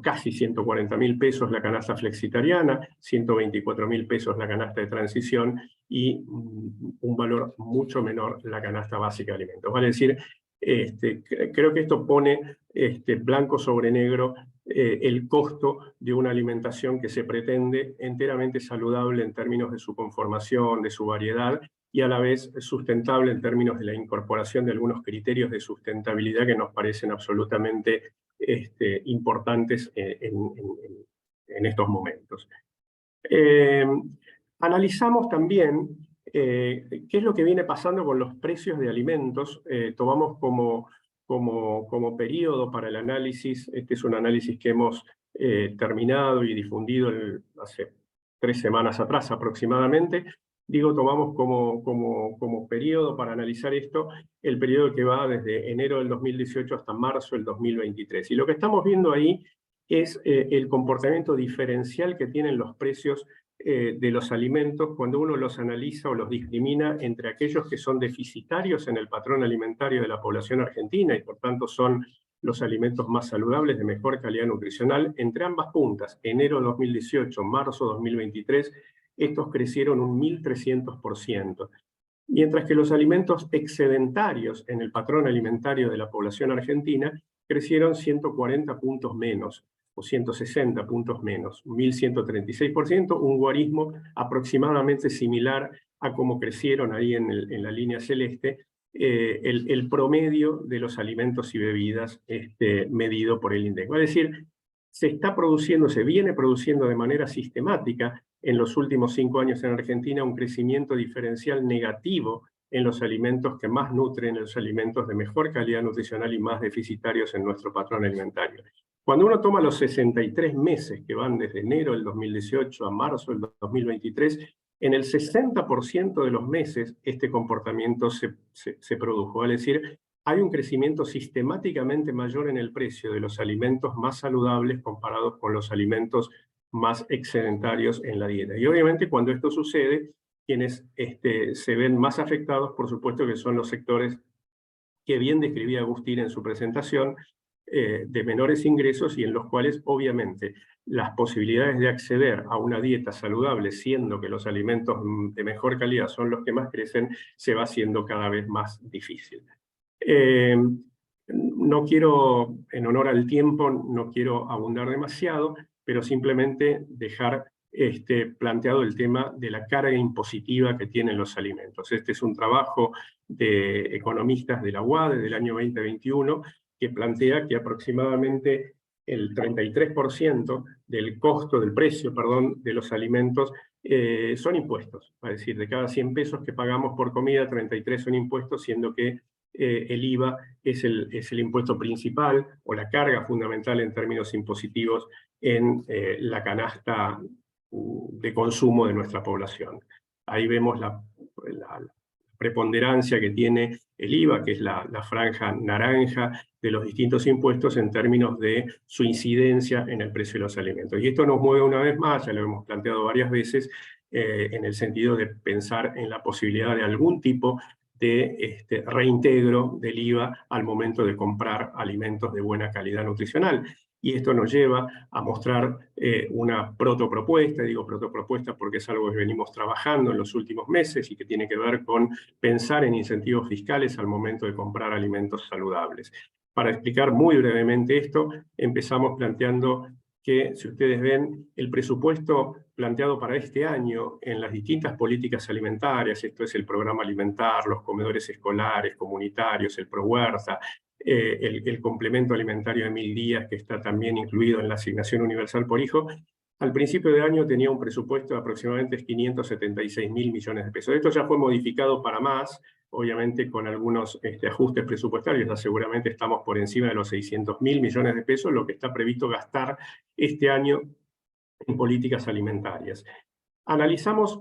Casi 140.000 pesos la canasta flexitariana, 124.000 pesos la canasta de transición y un valor mucho menor la canasta básica de alimentos. Vale decir, creo que esto pone blanco sobre negro el costo de una alimentación que se pretende enteramente saludable en términos de su conformación, de su variedad, y a la vez sustentable en términos de la incorporación de algunos criterios de sustentabilidad que nos parecen absolutamente importantes en estos momentos. Analizamos también qué es lo que viene pasando con los precios de alimentos. Tomamos como periodo para el análisis, este es un análisis que hemos terminado y difundido hace 3 semanas atrás aproximadamente. Digo, tomamos como periodo para analizar esto, el periodo que va desde enero del 2018 hasta marzo del 2023. Y lo que estamos viendo ahí es el comportamiento diferencial que tienen los precios de los alimentos cuando uno los analiza o los discrimina entre aquellos que son deficitarios en el patrón alimentario de la población argentina y por tanto son los alimentos más saludables de mejor calidad nutricional, entre ambas puntas, enero 2018, marzo 2023, estos crecieron un 1.300%. Mientras que los alimentos excedentarios en el patrón alimentario de la población argentina crecieron 140 puntos menos, o 160 puntos menos, 1.136%, un guarismo aproximadamente similar a cómo crecieron ahí en la línea celeste el promedio de los alimentos y bebidas medido por el INDEC. Es decir, se viene produciendo de manera sistemática en los últimos 5 años en Argentina un crecimiento diferencial negativo en los alimentos que más nutren, en los alimentos de mejor calidad nutricional y más deficitarios en nuestro patrón alimentario. Cuando uno toma los 63 meses que van desde enero del 2018 a marzo del 2023, en el 60% de los meses este comportamiento se produjo. Es decir, hay un crecimiento sistemáticamente mayor en el precio de los alimentos más saludables comparados con los alimentos más excedentarios en la dieta. Y obviamente cuando esto sucede, quienes se ven más afectados, por supuesto que son los sectores que bien describía Agustín en su presentación, de menores ingresos y en los cuales obviamente las posibilidades de acceder a una dieta saludable, siendo que los alimentos de mejor calidad son los que más crecen, se va haciendo cada vez más difícil. No quiero, en honor al tiempo, no quiero abundar demasiado, pero simplemente dejar planteado el tema de la carga impositiva que tienen los alimentos. Este es un trabajo de economistas de la UADE del año 2021 que plantea que aproximadamente el 33% del costo, del precio, perdón, de los alimentos son impuestos. Es decir, de cada 100 pesos que pagamos por comida, 33 son impuestos, siendo que el IVA es el impuesto principal o la carga fundamental en términos impositivos en la canasta de consumo de nuestra población. Ahí vemos la preponderancia que tiene el IVA, que es la franja naranja de los distintos impuestos en términos de su incidencia en el precio de los alimentos. Y esto nos mueve una vez más, ya lo hemos planteado varias veces, en el sentido de pensar en la posibilidad de algún tipo de reintegro del IVA al momento de comprar alimentos de buena calidad nutricional. Y esto nos lleva a mostrar una protopropuesta, digo protopropuesta porque es algo que venimos trabajando en los últimos meses y que tiene que ver con pensar en incentivos fiscales al momento de comprar alimentos saludables. Para explicar muy brevemente esto, empezamos planteando que, si ustedes ven, el presupuesto planteado para este año en las distintas políticas alimentarias, esto es el programa alimentar, los comedores escolares, comunitarios, el ProHuerta, el complemento alimentario de 1000 días, que está también incluido en la asignación universal por hijo, al principio de año tenía un presupuesto de aproximadamente 576.000 millones de pesos. Esto ya fue modificado para más, obviamente con algunos ajustes presupuestarios, ya seguramente estamos por encima de los 600.000 millones de pesos, lo que está previsto gastar este año en políticas alimentarias. Analizamos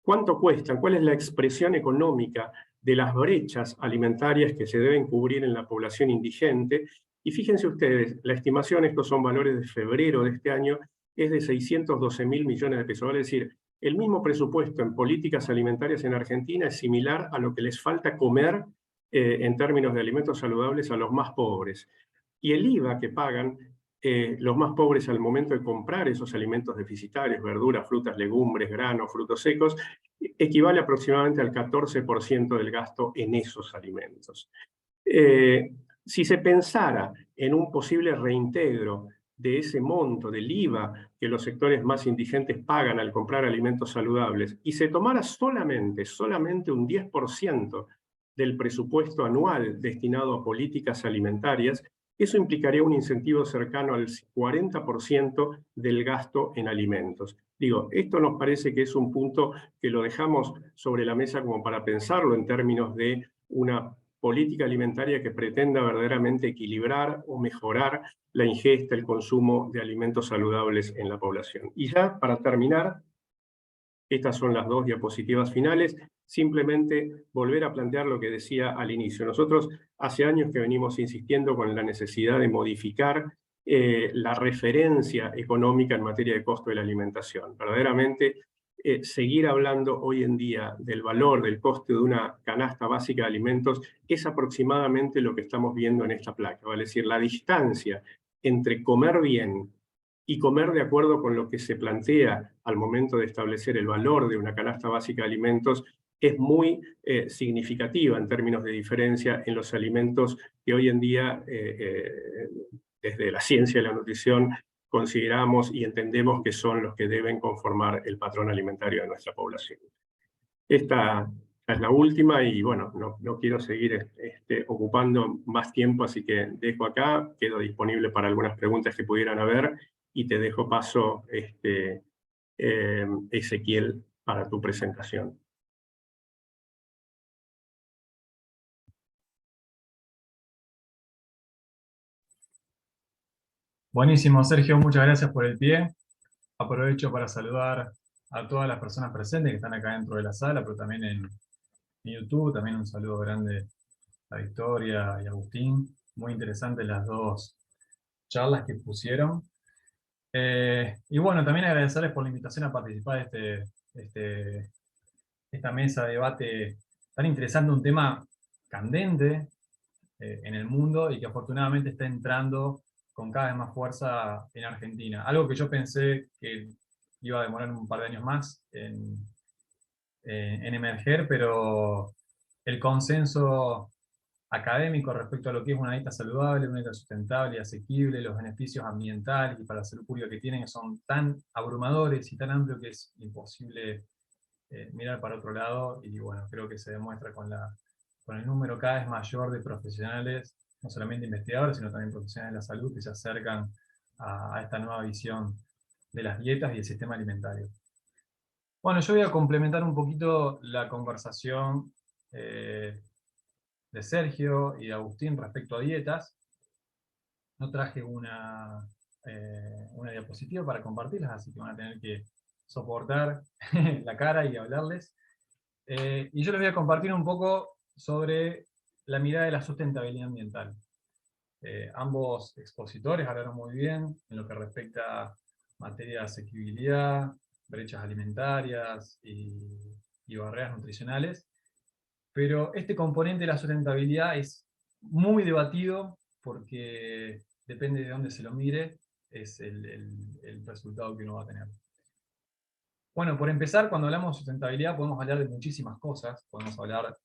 cuánto cuestan, cuál es la expresión económica de las brechas alimentarias que se deben cubrir en la población indigente, y fíjense ustedes, la estimación, estos son valores de febrero de este año, es de 612.000 millones de pesos, vale decir, el mismo presupuesto en políticas alimentarias en Argentina es similar a lo que les falta comer en términos de alimentos saludables a los más pobres. Y el IVA que pagan los más pobres al momento de comprar esos alimentos deficitarios, verduras, frutas, legumbres, granos, frutos secos, equivale aproximadamente al 14% del gasto en esos alimentos. Si se pensara en un posible reintegro de ese monto del IVA que los sectores más indigentes pagan al comprar alimentos saludables y se tomara solamente un 10% del presupuesto anual destinado a políticas alimentarias, eso implicaría un incentivo cercano al 40% del gasto en alimentos. Digo, esto nos parece que es un punto que lo dejamos sobre la mesa como para pensarlo en términos de una política alimentaria que pretenda verdaderamente equilibrar o mejorar la ingesta, el consumo de alimentos saludables en la población. Y ya para terminar, estas son las dos diapositivas finales, simplemente volver a plantear lo que decía al inicio. Nosotros hace años que venimos insistiendo con la necesidad de modificar la referencia económica en materia de costo de la alimentación. Verdaderamente, seguir hablando hoy en día del valor, del coste de una canasta básica de alimentos es aproximadamente lo que estamos viendo en esta placa. Vale decir, la distancia entre comer bien y comer de acuerdo con lo que se plantea al momento de establecer el valor de una canasta básica de alimentos es muy significativa en términos de diferencia en los alimentos que hoy en día, desde la ciencia de la nutrición, consideramos y entendemos que son los que deben conformar el patrón alimentario de nuestra población. Esta es la última y bueno, no quiero seguir ocupando más tiempo, así que dejo acá, quedo disponible para algunas preguntas que pudieran haber y te dejo paso, Ezequiel, para tu presentación. Buenísimo, Sergio, muchas gracias por el pie. Aprovecho para saludar a todas las personas presentes que están acá dentro de la sala, pero también en YouTube. También un saludo grande a Victoria y a Agustín. Muy interesantes las dos charlas que pusieron. Y bueno, también agradecerles por la invitación a participar de esta mesa de debate tan interesante, un tema candente en el mundo y que afortunadamente está entrando con cada vez más fuerza en Argentina. Algo que yo pensé que iba a demorar un par de años más en emerger, pero el consenso académico respecto a lo que es una dieta saludable, una dieta sustentable y asequible, los beneficios ambientales y para la salud pública que tienen son tan abrumadores y tan amplios que es imposible mirar para otro lado, y bueno, creo que se demuestra con el número cada vez mayor de profesionales, no solamente investigadores, sino también profesionales de la salud que se acercan a esta nueva visión de las dietas y el sistema alimentario. Bueno, yo voy a complementar un poquito la conversación de Sergio y de Agustín respecto a dietas. No traje una diapositiva para compartirlas, así que van a tener que soportar la cara y hablarles. Y yo les voy a compartir un poco sobre la mirada de la sustentabilidad ambiental. Ambos expositores hablaron muy bien en lo que respecta a materia de asequibilidad, brechas alimentarias y barreras nutricionales, pero este componente de la sustentabilidad es muy debatido porque depende de dónde se lo mire, es el resultado que uno va a tener. Bueno, por empezar, cuando hablamos de sustentabilidad podemos hablar de muchísimas cosas. Podemos hablar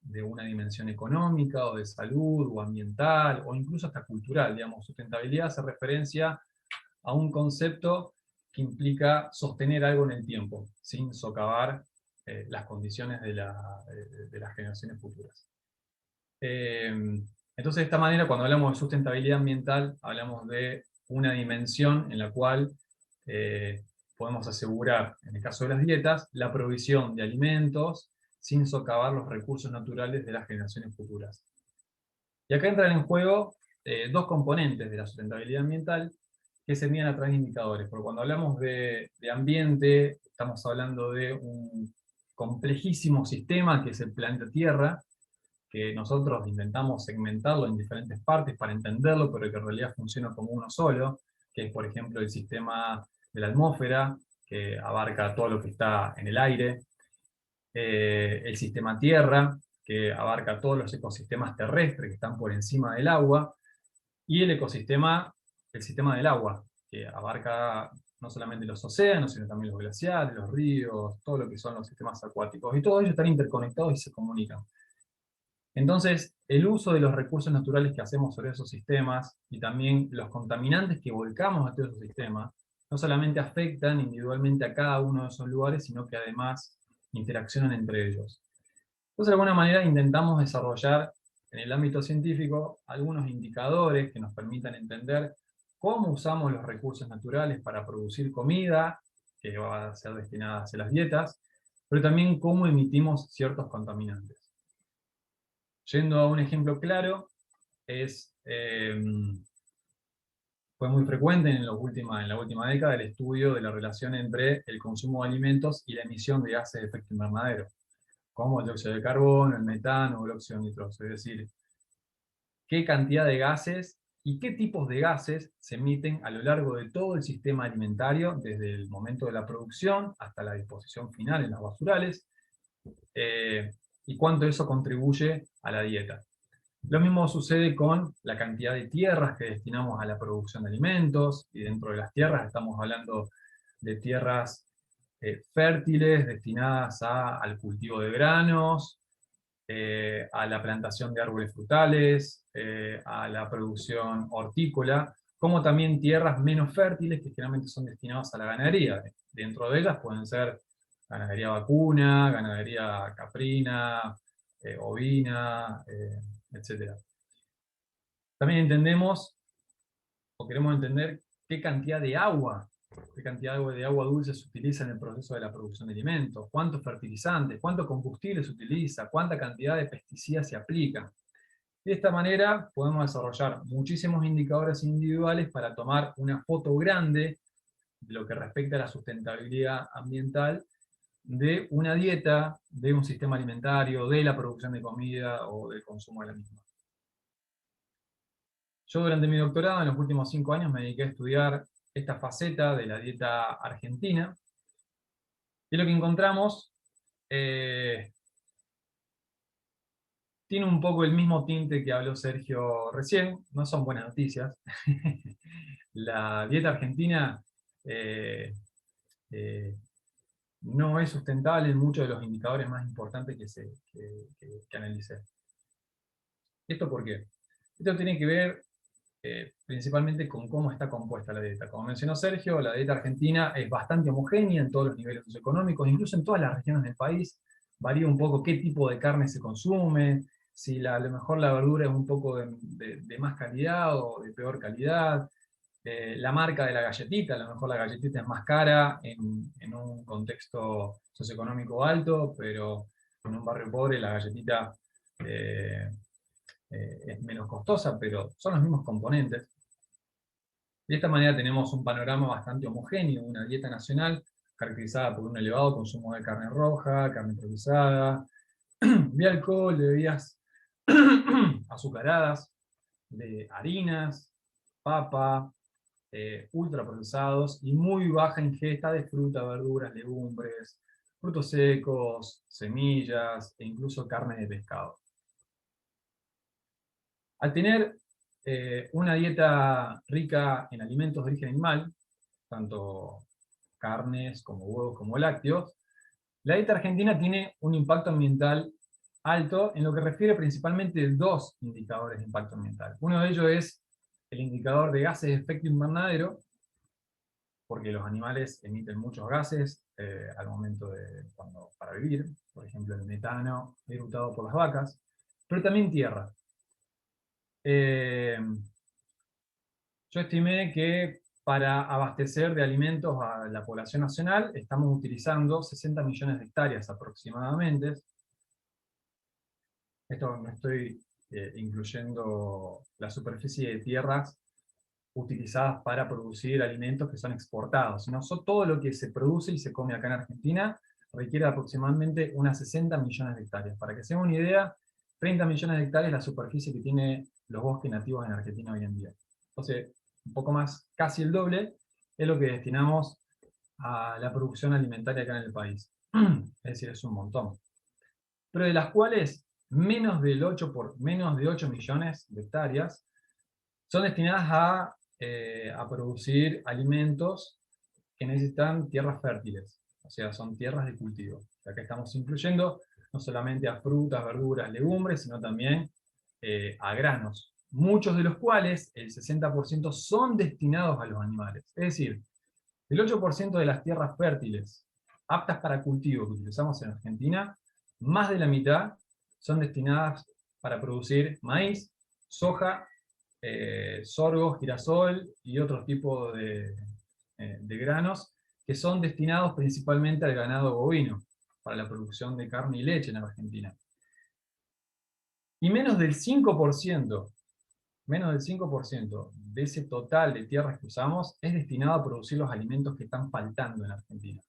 de una dimensión económica, o de salud, o ambiental, o incluso hasta cultural. Digamos, sustentabilidad hace referencia a un concepto que implica sostener algo en el tiempo, sin socavar las condiciones de las generaciones futuras. Entonces, de esta manera, cuando hablamos de sustentabilidad ambiental, hablamos de una dimensión en la cual podemos asegurar, en el caso de las dietas, la provisión de alimentos sin socavar los recursos naturales de las generaciones futuras. Y acá entran en juego dos componentes de la sustentabilidad ambiental que se miden a través de indicadores. Porque cuando hablamos de ambiente, estamos hablando de un complejísimo sistema que es el planeta Tierra, que nosotros intentamos segmentarlo en diferentes partes para entenderlo, pero que en realidad funciona como uno solo, que es, por ejemplo, el sistema de la atmósfera, que abarca todo lo que está en el aire, el sistema Tierra, que abarca todos los ecosistemas terrestres que están por encima del agua, y el sistema del agua, que abarca no solamente los océanos, sino también los glaciares, los ríos, todo lo que son los sistemas acuáticos, y todos ellos están interconectados y se comunican. Entonces, el uso de los recursos naturales que hacemos sobre esos sistemas, y también los contaminantes que volcamos a todos esos sistemas, no solamente afectan individualmente a cada uno de esos lugares, sino que además interaccionan entre ellos. Entonces, de alguna manera intentamos desarrollar en el ámbito científico algunos indicadores que nos permitan entender cómo usamos los recursos naturales para producir comida, que va a ser destinada hacia las dietas, pero también cómo emitimos ciertos contaminantes. Yendo a un ejemplo claro, fue muy frecuente en la última década el estudio de la relación entre el consumo de alimentos y la emisión de gases de efecto invernadero, como el dióxido de carbono, el metano o el óxido nitroso. Es decir, qué cantidad de gases y qué tipos de gases se emiten a lo largo de todo el sistema alimentario, desde el momento de la producción hasta la disposición final en los basurales, y cuánto eso contribuye a la dieta. Lo mismo sucede con la cantidad de tierras que destinamos a la producción de alimentos, y dentro de las tierras estamos hablando de tierras fértiles destinadas al cultivo de granos, a la plantación de árboles frutales, a la producción hortícola, como también tierras menos fértiles que generalmente son destinadas a la ganadería. Dentro de ellas pueden ser ganadería vacuna, ganadería caprina, ovina, etc. También entendemos, o queremos entender, qué cantidad de agua dulce se utiliza en el proceso de la producción de alimentos, cuántos fertilizantes, cuánto combustible se utiliza, cuánta cantidad de pesticidas se aplican. De esta manera podemos desarrollar muchísimos indicadores individuales para tomar una foto grande de lo que respecta a la sustentabilidad ambiental de una dieta, de un sistema alimentario, de la producción de comida o del consumo de la misma. Yo durante mi doctorado, en los últimos 5 años, me dediqué a estudiar esta faceta de la dieta argentina, y lo que encontramos tiene un poco el mismo tinte que habló Sergio recién. No son buenas noticias. La dieta argentina no es sustentable en muchos de los indicadores más importantes que analicé. ¿Esto por qué? Esto tiene que ver principalmente con cómo está compuesta la dieta. Como mencionó Sergio, la dieta argentina es bastante homogénea en todos los niveles socioeconómicos, incluso en todas las regiones del país. Varía un poco qué tipo de carne se consume, si a lo mejor la verdura es un poco de más calidad o de peor calidad. La marca de la galletita, a lo mejor la galletita es más cara en un contexto socioeconómico alto, pero en un barrio pobre la galletita es menos costosa, pero son los mismos componentes. De esta manera tenemos un panorama bastante homogéneo, una dieta nacional caracterizada por un elevado consumo de carne roja, carne procesada, de alcohol, de bebidas azucaradas, de harinas, papa, ultraprocesados, y muy baja ingesta de fruta, verduras, legumbres, frutos secos, semillas e incluso carne de pescado. Al tener una dieta rica en alimentos de origen animal, tanto carnes como huevos como lácteos, la dieta argentina tiene un impacto ambiental alto en lo que refiere principalmente a dos indicadores de impacto ambiental. Uno de ellos es el indicador de gases de efecto invernadero, porque los animales emiten muchos gases al momento para vivir, por ejemplo el metano erutado por las vacas, pero también tierra. Yo estimé que para abastecer de alimentos a la población nacional estamos utilizando 60 millones de hectáreas aproximadamente. Esto no estoy incluyendo la superficie de tierras utilizadas para producir alimentos que son exportados, sino todo lo que se produce y se come acá en Argentina requiere aproximadamente unas 60 millones de hectáreas. Para que se den una idea, 30 millones de hectáreas es la superficie que tiene los bosques nativos en Argentina hoy en día. Entonces, un poco más, casi el doble, es lo que destinamos a la producción alimentaria acá en el país. Es decir, es un montón. Pero de las cuales menos de 8 millones de hectáreas son destinadas a producir alimentos que necesitan tierras fértiles, o sea, son tierras de cultivo. O sea, que estamos incluyendo no solamente a frutas, verduras, legumbres, sino también a granos, muchos de los cuales, el 60%, son destinados a los animales. Es decir, el 8% de las tierras fértiles aptas para cultivo que utilizamos en Argentina, más de la mitad son destinadas para producir maíz, soja, sorgo, girasol y otros tipos de granos que son destinados principalmente al ganado bovino, para la producción de carne y leche en Argentina. Y menos del 5% de ese total de tierras que usamos es destinado a producir los alimentos que están faltando en Argentina: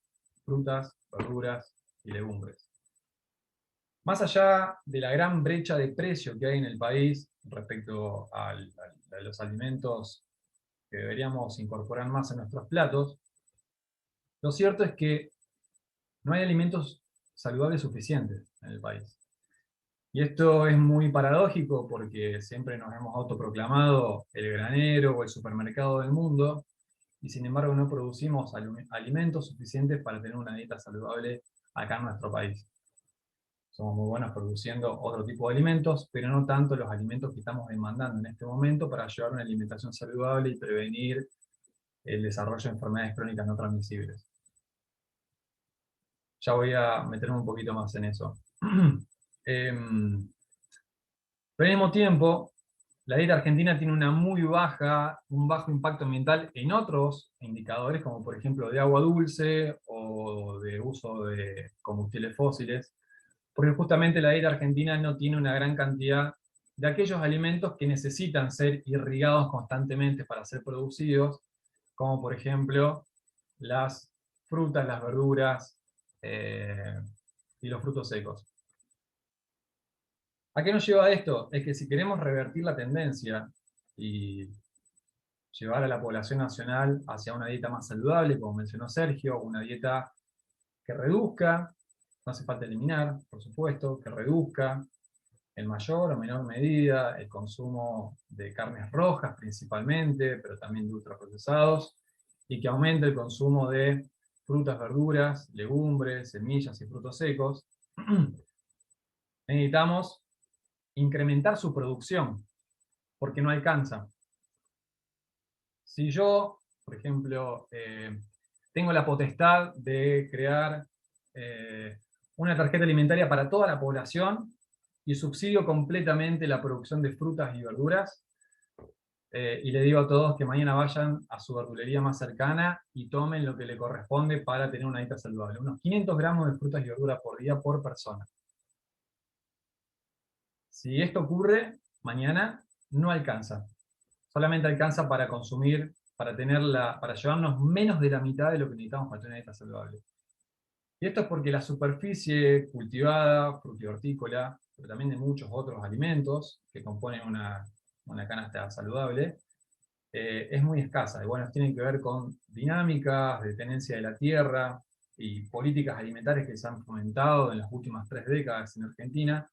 frutas, verduras y legumbres. Más allá de la gran brecha de precio que hay en el país respecto a los alimentos que deberíamos incorporar más en nuestros platos, lo cierto es que no hay alimentos saludables suficientes en el país. Y esto es muy paradójico porque siempre nos hemos autoproclamado el granero o el supermercado del mundo, y sin embargo no producimos alimentos suficientes para tener una dieta saludable acá en nuestro país. Somos muy buenos produciendo otro tipo de alimentos, pero no tanto los alimentos que estamos demandando en este momento para llevar una alimentación saludable y prevenir el desarrollo de enfermedades crónicas no transmisibles. Ya voy a meterme un poquito más en eso. Pero al mismo tiempo, la dieta argentina tiene un bajo impacto ambiental en otros indicadores, como por ejemplo de agua dulce o de uso de combustibles fósiles, porque justamente la dieta argentina no tiene una gran cantidad de aquellos alimentos que necesitan ser irrigados constantemente para ser producidos, como por ejemplo las frutas, las verduras y los frutos secos. ¿A qué nos lleva esto? Es que si queremos revertir la tendencia y llevar a la población nacional hacia una dieta más saludable, como mencionó Sergio, una dieta que reduzca, no hace falta eliminar, por supuesto, que reduzca en mayor o menor medida el consumo de carnes rojas principalmente, pero también de ultraprocesados, y que aumente el consumo de frutas, verduras, legumbres, semillas y frutos secos, necesitamos incrementar su producción, porque no alcanza. Si yo, por ejemplo, tengo la potestad de crear una tarjeta alimentaria para toda la población y subsidio completamente la producción de frutas y verduras, y le digo a todos que mañana vayan a su verdulería más cercana y tomen lo que le corresponde para tener una dieta saludable, unos 500 gramos de frutas y verduras por día por persona. Si esto ocurre, mañana no alcanza. Solamente alcanza para consumir, para llevarnos menos de la mitad de lo que necesitamos para tener una dieta saludable. Y esto es porque la superficie cultivada, frutihortícola, pero también de muchos otros alimentos que componen una canasta saludable, es muy escasa. Y bueno, tienen que ver con dinámicas de tenencia de la tierra y políticas alimentarias que se han fomentado en las últimas 3 décadas en Argentina,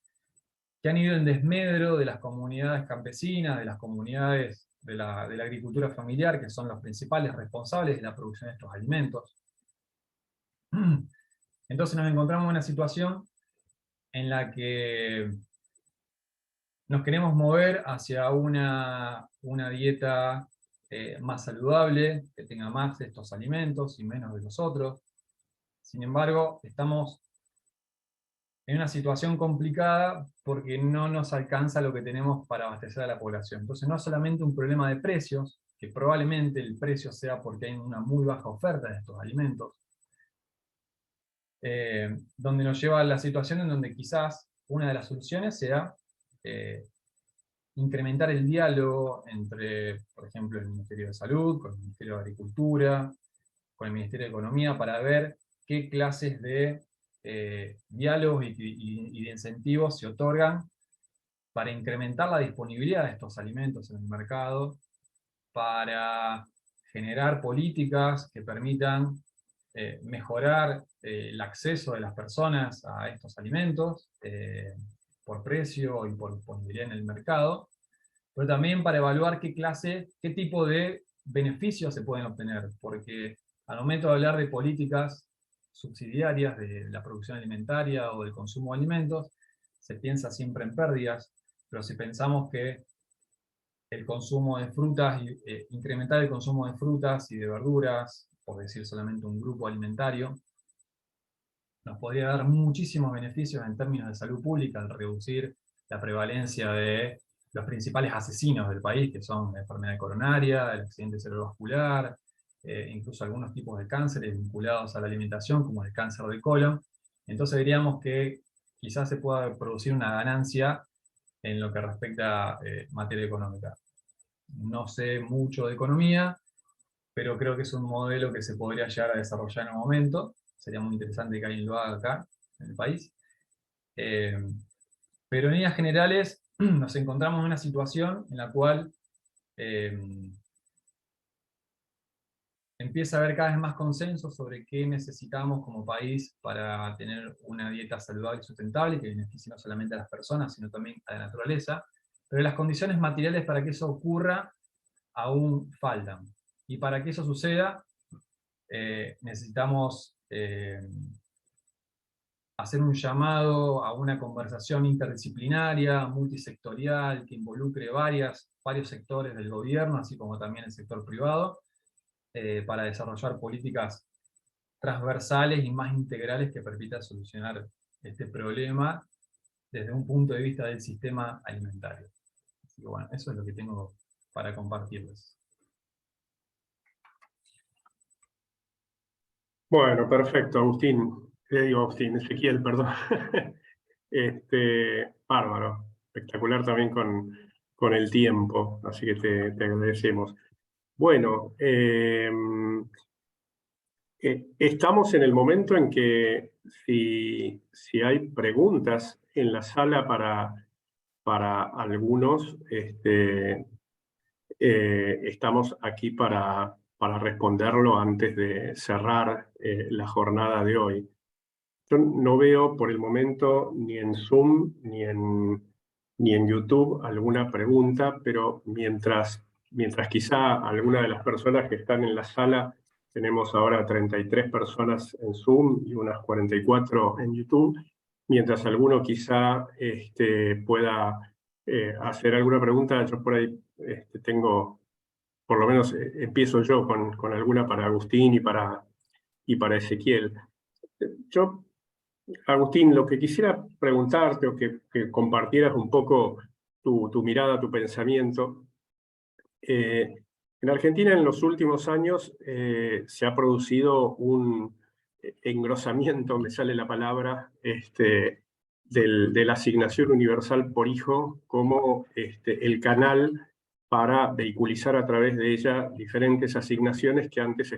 que han ido en desmedro de las comunidades campesinas, de las comunidades de la agricultura familiar, que son los principales responsables de la producción de estos alimentos. Entonces nos encontramos en una situación en la que nos queremos mover hacia una dieta más saludable, que tenga más de estos alimentos y menos de los otros. Sin embargo, estamos en una situación complicada porque no nos alcanza lo que tenemos para abastecer a la población. Entonces no es solamente un problema de precios, que probablemente el precio sea porque hay una muy baja oferta de estos alimentos, donde nos lleva a la situación en donde quizás una de las soluciones sea incrementar el diálogo entre, por ejemplo, el Ministerio de Salud, con el Ministerio de Agricultura, con el Ministerio de Economía, para ver qué clases de diálogos y de incentivos se otorgan para incrementar la disponibilidad de estos alimentos en el mercado, para generar políticas que permitan mejorar el acceso de las personas a estos alimentos por precio y por disponibilidad en el mercado, pero también para evaluar qué tipo de beneficios se pueden obtener, porque al momento de hablar de políticas subsidiarias de la producción alimentaria o del consumo de alimentos, se piensa siempre en pérdidas, pero si pensamos que el consumo de frutas, incrementar el consumo de frutas y de verduras, por decir solamente un grupo alimentario, nos podría dar muchísimos beneficios en términos de salud pública al reducir la prevalencia de los principales asesinos del país, que son la enfermedad coronaria, el accidente cerebrovascular, incluso algunos tipos de cánceres vinculados a la alimentación, como el cáncer de colon. Entonces diríamos que quizás se pueda producir una ganancia en lo que respecta a materia económica. No sé mucho de economía, pero creo que es un modelo que se podría llegar a desarrollar en un momento. Sería muy interesante que alguien lo haga acá, en el país. Pero en líneas generales nos encontramos en una situación en la cual empieza a haber cada vez más consenso sobre qué necesitamos como país para tener una dieta saludable y sustentable, que beneficie no solamente a las personas, sino también a la naturaleza. Pero las condiciones materiales para que eso ocurra aún faltan. Y para que eso suceda, necesitamos hacer un llamado a una conversación interdisciplinaria, multisectorial, que involucre varios sectores del gobierno, así como también el sector privado, para desarrollar políticas transversales y más integrales que permitan solucionar este problema desde un punto de vista del sistema alimentario. Así que bueno, eso es lo que tengo para compartirles. Bueno, perfecto, Agustín. Digo Agustín, Ezequiel, perdón. Bárbaro. Espectacular también con el tiempo, así que te agradecemos. Bueno, estamos en el momento en que si hay preguntas en la sala para algunos, estamos aquí para responderlo antes de cerrar la jornada de hoy. Yo no veo por el momento ni en Zoom ni en YouTube alguna pregunta, pero mientras quizá alguna de las personas que están en la sala, tenemos ahora 33 personas en Zoom y unas 44 en YouTube, mientras alguno quizá pueda hacer alguna pregunta, yo por ahí tengo, por lo menos empiezo yo con alguna para Agustín y para Ezequiel. Yo, Agustín, lo que quisiera preguntarte o que compartieras un poco tu mirada, tu pensamiento. En Argentina en los últimos años se ha producido un engrosamiento, me sale la palabra, de la asignación universal por hijo como el canal para vehiculizar a través de ella diferentes asignaciones que antes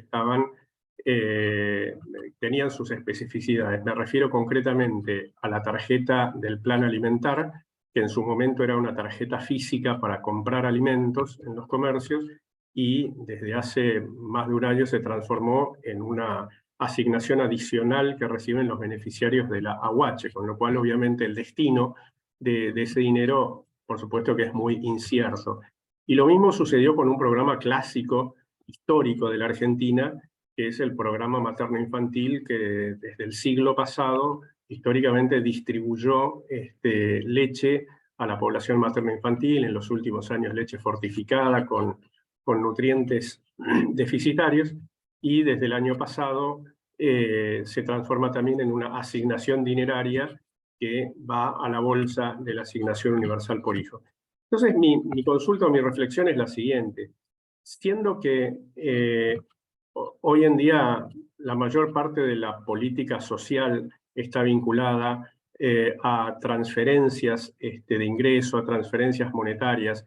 tenían sus especificidades. Me refiero concretamente a la tarjeta del plan alimentar, que en su momento era una tarjeta física para comprar alimentos en los comercios, y desde hace más de un año se transformó en una asignación adicional que reciben los beneficiarios de la AUH, con lo cual obviamente el destino de ese dinero, por supuesto que es muy incierto. Y lo mismo sucedió con un programa clásico, histórico de la Argentina, que es el programa materno-infantil, que desde el siglo pasado históricamente distribuyó leche a la población materno-infantil, en los últimos años leche fortificada con nutrientes deficitarios, y desde el año pasado se transforma también en una asignación dineraria que va a la bolsa de la asignación universal por hijo. Entonces mi consulta o mi reflexión es la siguiente. Siendo que hoy en día la mayor parte de la política social está vinculada a transferencias de ingreso, a transferencias monetarias,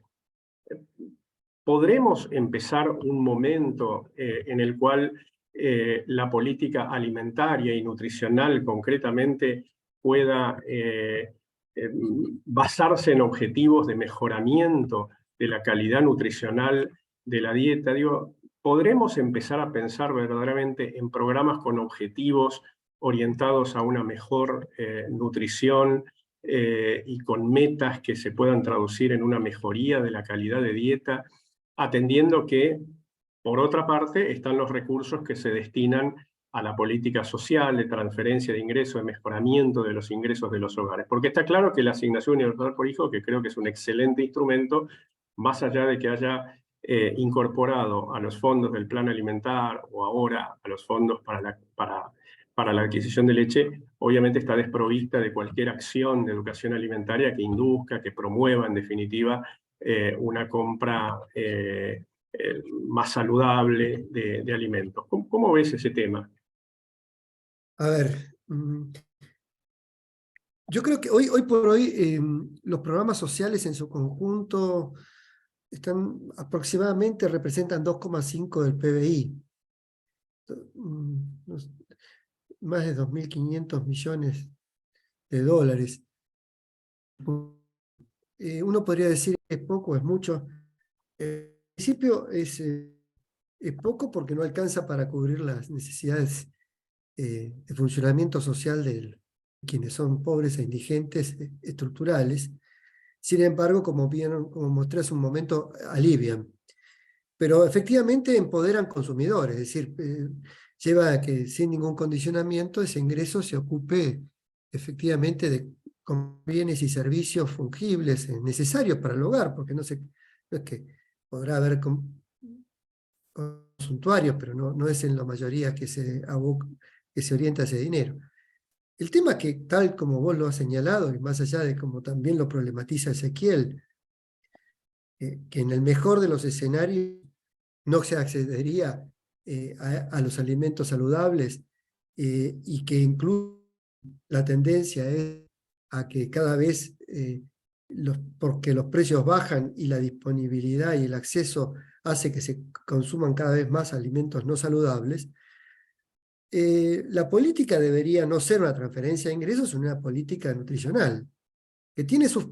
¿podremos empezar un momento en el cual la política alimentaria y nutricional concretamente pueda basarse en objetivos de mejoramiento de la calidad nutricional de la dieta? Digo, ¿podremos empezar a pensar verdaderamente en programas con objetivos orientados a una mejor nutrición y con metas que se puedan traducir en una mejoría de la calidad de dieta, atendiendo que, por otra parte, están los recursos que se destinan a la política social, de transferencia de ingresos, de mejoramiento de los ingresos de los hogares? Porque está claro que la asignación universal por hijo, que creo que es un excelente instrumento, más allá de que haya incorporado a los fondos del plan alimentar o ahora a los fondos para la adquisición de leche, obviamente está desprovista de cualquier acción de educación alimentaria que induzca, que promueva en definitiva una compra más saludable de alimentos. ¿Cómo ves ese tema? A ver, yo creo que hoy por hoy los programas sociales en su conjunto aproximadamente representan 2,5 del PBI. Más de 2.500 millones de dólares. Uno podría decir que es poco, es mucho. En principio es poco porque no alcanza para cubrir las necesidades de funcionamiento social de quienes son pobres e indigentes estructurales. Sin embargo, como mostré hace un momento, alivian. Pero efectivamente empoderan consumidores, es decir, lleva a que sin ningún condicionamiento ese ingreso se ocupe efectivamente de bienes y servicios fungibles, necesarios para el hogar, porque no es que podrá haber suntuarios, pero no es en la mayoría que se orienta ese dinero. El tema que, tal como vos lo has señalado, y más allá de como también lo problematiza Ezequiel, que en el mejor de los escenarios no se accedería a los alimentos saludables y que incluso la tendencia es a que cada vez, porque los precios bajan y la disponibilidad y el acceso hace que se consuman cada vez más alimentos no saludables, la política debería no ser una transferencia de ingresos, sino una política nutricional, que tiene sus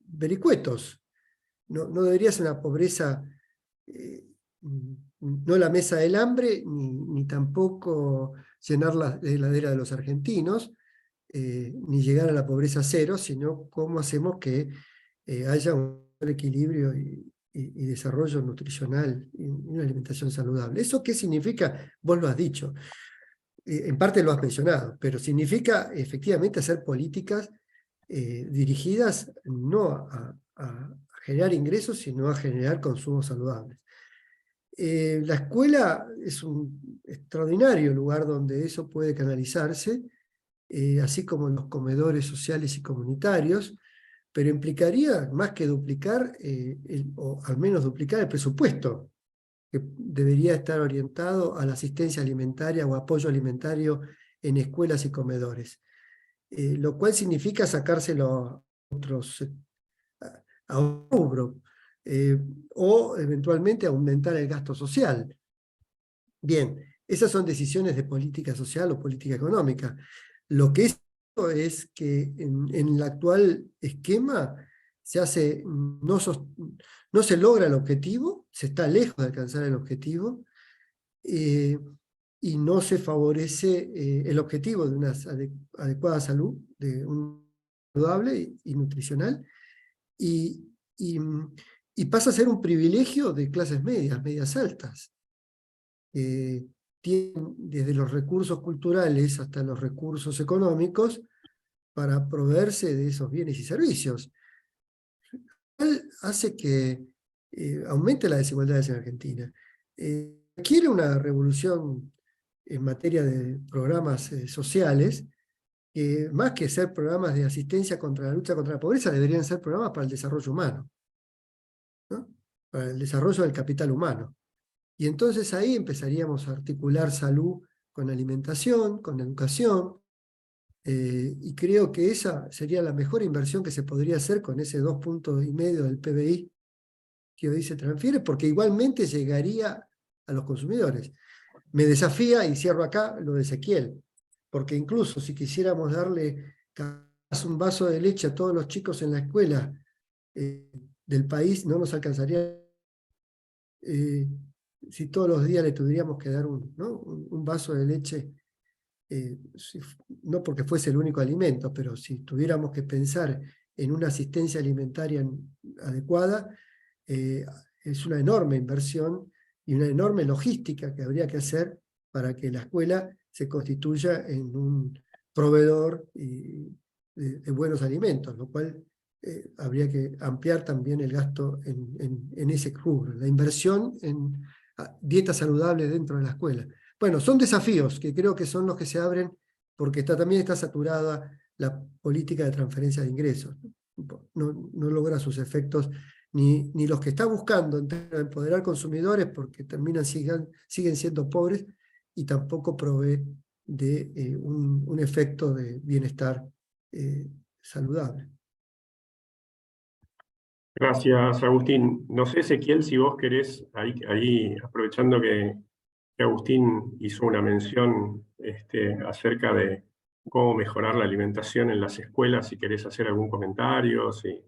vericuetos. No debería ser una pobreza, no la mesa del hambre, ni tampoco llenar la heladera de los argentinos, ni llegar a la pobreza cero, sino cómo hacemos que haya un equilibrio y desarrollo nutricional y una alimentación saludable. ¿Eso qué significa? Vos lo has dicho. En parte lo has mencionado, pero significa efectivamente hacer políticas dirigidas no a generar ingresos, sino a generar consumos saludables. La escuela es un extraordinario lugar donde eso puede canalizarse, así como los comedores sociales y comunitarios, pero implicaría más que duplicar, o al menos duplicar el presupuesto, que debería estar orientado a la asistencia alimentaria o apoyo alimentario en escuelas y comedores, lo cual significa sacárselo a un rubro, o eventualmente aumentar el gasto social. Bien, esas son decisiones de política social o política económica. Lo que es que en el actual esquema no se logra el objetivo, se está lejos de alcanzar el objetivo, y no se favorece el objetivo de una adecuada salud, de un saludable y nutricional, y pasa a ser un privilegio de clases medias altas. Tienen desde los recursos culturales hasta los recursos económicos para proveerse de esos bienes y servicios. Hace que aumente las desigualdades en Argentina. Quiere una revolución en materia de programas sociales, que más que ser programas de asistencia contra la lucha contra la pobreza, deberían ser programas para el desarrollo humano, ¿no? Para el desarrollo del capital humano. Y entonces ahí empezaríamos a articular salud con alimentación, con educación, y creo que esa sería la mejor inversión que se podría hacer con ese 2,5 puntos del PBI que hoy se transfiere, porque igualmente llegaría a los consumidores. Me desafía, y cierro acá, lo de Ezequiel, porque incluso si quisiéramos darle un vaso de leche a todos los chicos en la escuela del país, no nos alcanzaría si todos los días le tuviéramos que dar un vaso de leche, no porque fuese el único alimento, pero si tuviéramos que pensar en una asistencia alimentaria adecuada, es una enorme inversión y una enorme logística que habría que hacer para que la escuela se constituya en un proveedor de buenos alimentos, lo cual habría que ampliar también el gasto en ese rubro, la inversión en dieta saludable dentro de la escuela. Bueno, son desafíos que creo que son los que se abren porque también está saturada la política de transferencia de ingresos. No logra sus efectos ni los que está buscando empoderar consumidores porque siguen siendo pobres, y tampoco provee de un efecto de bienestar saludable. Gracias, Agustín. No sé, Ezequiel, si vos querés, ahí aprovechando que Agustín hizo una mención acerca de cómo mejorar la alimentación en las escuelas, si querés hacer algún comentario. Sí.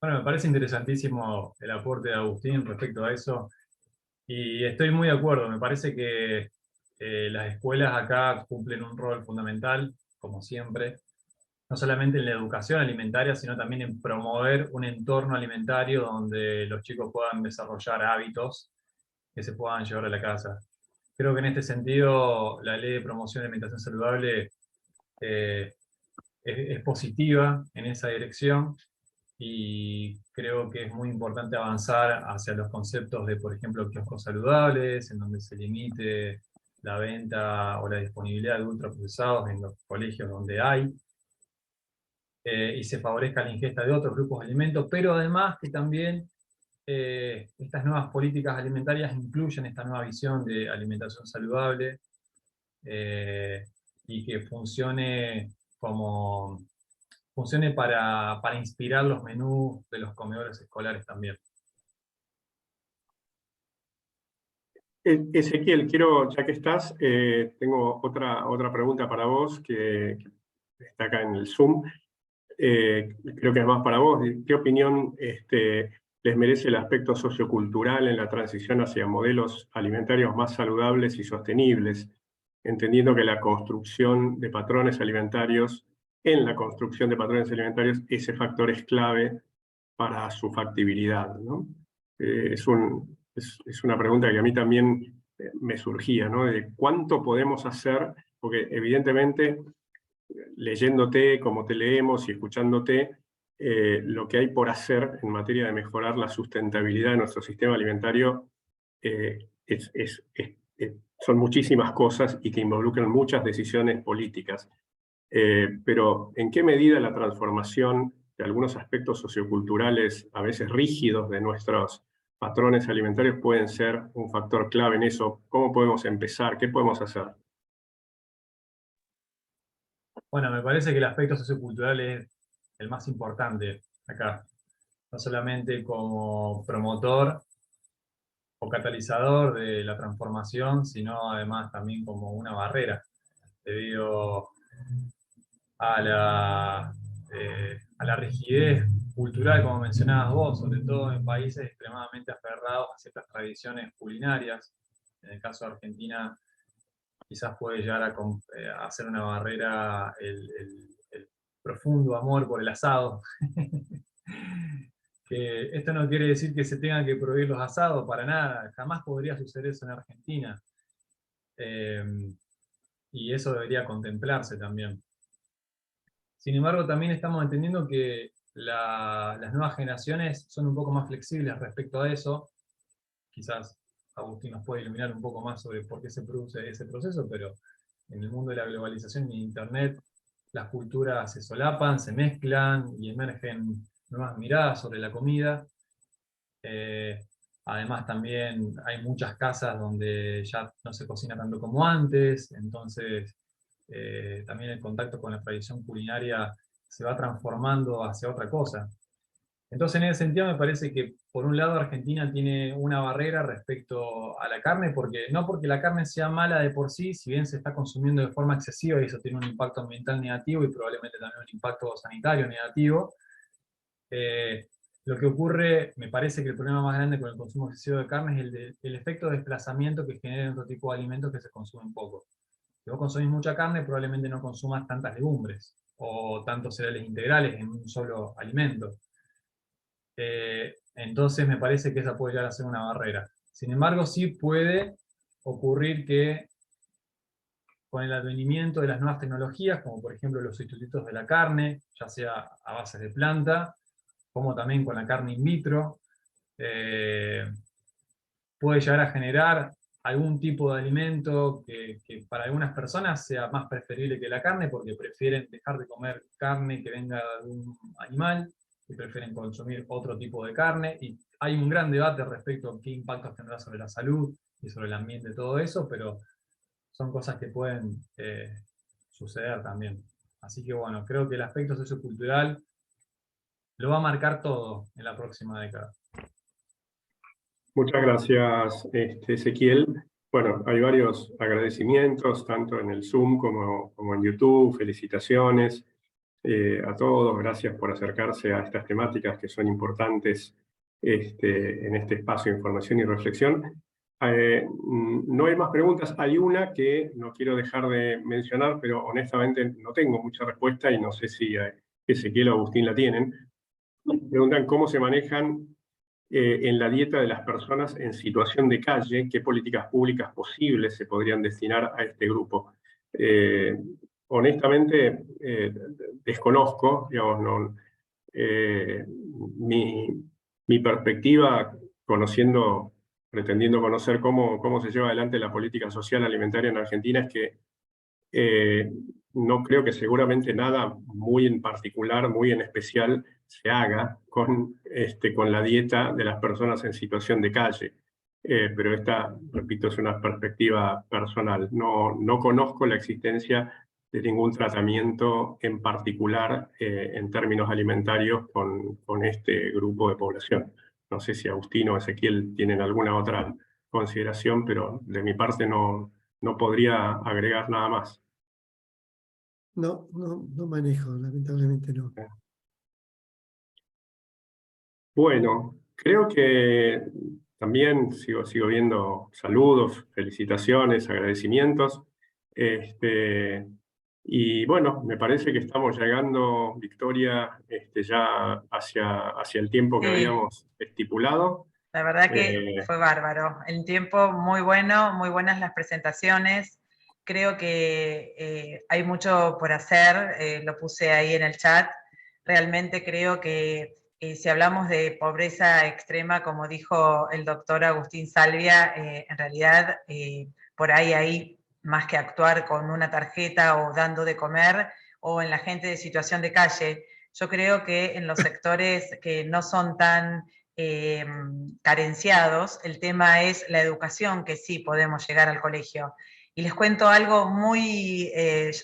Bueno, me parece interesantísimo el aporte de Agustín respecto a eso, y estoy muy de acuerdo. Me parece que las escuelas acá cumplen un rol fundamental, como siempre, no solamente en la educación alimentaria, sino también en promover un entorno alimentario donde los chicos puedan desarrollar hábitos que se puedan llevar a la casa. Creo que en este sentido la Ley de Promoción de Alimentación Saludable es positiva en esa dirección, y creo que es muy importante avanzar hacia los conceptos de, por ejemplo, kioscos saludables, en donde se limite la venta o la disponibilidad de ultraprocesados en los colegios donde hay, y se favorezca la ingesta de otros grupos de alimentos, pero además que también estas nuevas políticas alimentarias incluyen esta nueva visión de alimentación saludable, y que funcione para inspirar los menús de los comedores escolares también. Ezequiel, ya que estás, tengo otra pregunta para vos que está acá en el Zoom. Creo que es más para vos. ¿Qué opinión les merece el aspecto sociocultural en la transición hacia modelos alimentarios más saludables y sostenibles, entendiendo que en la construcción de patrones alimentarios, ese factor es clave para su factibilidad, ¿no? Es una pregunta que a mí también me surgía, ¿no? De cuánto podemos hacer, porque evidentemente leyéndote como te leemos y escuchándote, lo que hay por hacer en materia de mejorar la sustentabilidad de nuestro sistema alimentario son muchísimas cosas y que involucran muchas decisiones políticas. Pero ¿en qué medida la transformación de algunos aspectos socioculturales, a veces rígidos, de nuestros patrones alimentarios pueden ser un factor clave en eso? ¿Cómo podemos empezar? ¿Qué podemos hacer? Bueno, me parece que el aspecto sociocultural es el más importante acá, no solamente como promotor o catalizador de la transformación, sino además también como una barrera, debido a la rigidez cultural, como mencionabas vos, sobre todo en países extremadamente aferrados a ciertas tradiciones culinarias. En el caso de Argentina, quizás puede llegar a hacer una barrera el profundo amor por el asado. Que esto no quiere decir que se tengan que prohibir los asados, para nada, jamás podría suceder eso en Argentina. y eso debería contemplarse también. Sin embargo, también estamos entendiendo que las nuevas generaciones son un poco más flexibles respecto a eso. Quizás Agustín nos puede iluminar un poco más sobre por qué se produce ese proceso, pero en el mundo de la globalización y Internet, las culturas se solapan, se mezclan y emergen nuevas miradas sobre la comida. Además también hay muchas casas donde ya no se cocina tanto como antes, entonces también el contacto con la tradición culinaria se va transformando hacia otra cosa. Entonces, en ese sentido, me parece que, por un lado, Argentina tiene una barrera respecto a la carne, no porque la carne sea mala de por sí, si bien se está consumiendo de forma excesiva y eso tiene un impacto ambiental negativo y probablemente también un impacto sanitario negativo. Lo que ocurre, me parece que el problema más grande con el consumo excesivo de carne es el efecto de desplazamiento que genera otro tipo de alimentos que se consumen poco. Si vos consumís mucha carne, probablemente no consumas tantas legumbres o tantos cereales integrales en un solo alimento. Entonces me parece que esa puede llegar a ser una barrera. Sin embargo, sí puede ocurrir que con el advenimiento de las nuevas tecnologías, como por ejemplo los sustitutos de la carne, ya sea a base de planta, como también con la carne in vitro, puede llegar a generar algún tipo de alimento que para algunas personas sea más preferible que la carne, porque prefieren dejar de comer carne que venga de algún animal, y prefieren consumir otro tipo de carne, y hay un gran debate respecto a qué impactos tendrá sobre la salud y sobre el ambiente, todo eso, pero son cosas que pueden suceder también. Así que bueno, creo que el aspecto sociocultural lo va a marcar todo en la próxima década. Muchas gracias, Ezequiel. Bueno, hay varios agradecimientos, tanto en el Zoom como en YouTube. Felicitaciones a todos. Gracias por acercarse a estas temáticas que son importantes en este espacio de información y reflexión. No hay más preguntas. Hay una que no quiero dejar de mencionar, pero honestamente no tengo mucha respuesta y no sé si Ezequiel o Agustín la tienen. Preguntan cómo se manejan en la dieta de las personas en situación de calle, qué políticas públicas posibles se podrían destinar a este grupo. Honestamente, desconozco, digamos, no, mi perspectiva, pretendiendo conocer cómo se lleva adelante la política social alimentaria en Argentina, es que no creo que seguramente nada muy en particular, muy en especial, se haga con la dieta de las personas en situación de calle. Pero esta, repito, es una perspectiva personal. No conozco la existencia de ningún tratamiento en particular en términos alimentarios con este grupo de población. No sé si Agustín o Ezequiel tienen alguna otra consideración, pero de mi parte no podría agregar nada más. No manejo, lamentablemente no. Bueno, creo que también sigo viendo saludos, felicitaciones, agradecimientos. Y bueno, me parece que estamos llegando, Victoria, ya hacia el tiempo que Sí. habíamos estipulado. La verdad que fue bárbaro. El tiempo muy bueno, muy buenas las presentaciones. Creo que hay mucho por hacer, lo puse ahí en el chat. Realmente creo que si hablamos de pobreza extrema, como dijo el doctor Agustín Salvia, en realidad por ahí hay más que actuar con una tarjeta o dando de comer o en la gente de situación de calle. Yo creo que en los sectores que no son tan carenciados, el tema es la educación, que sí podemos llegar al colegio. Y les cuento algo muy,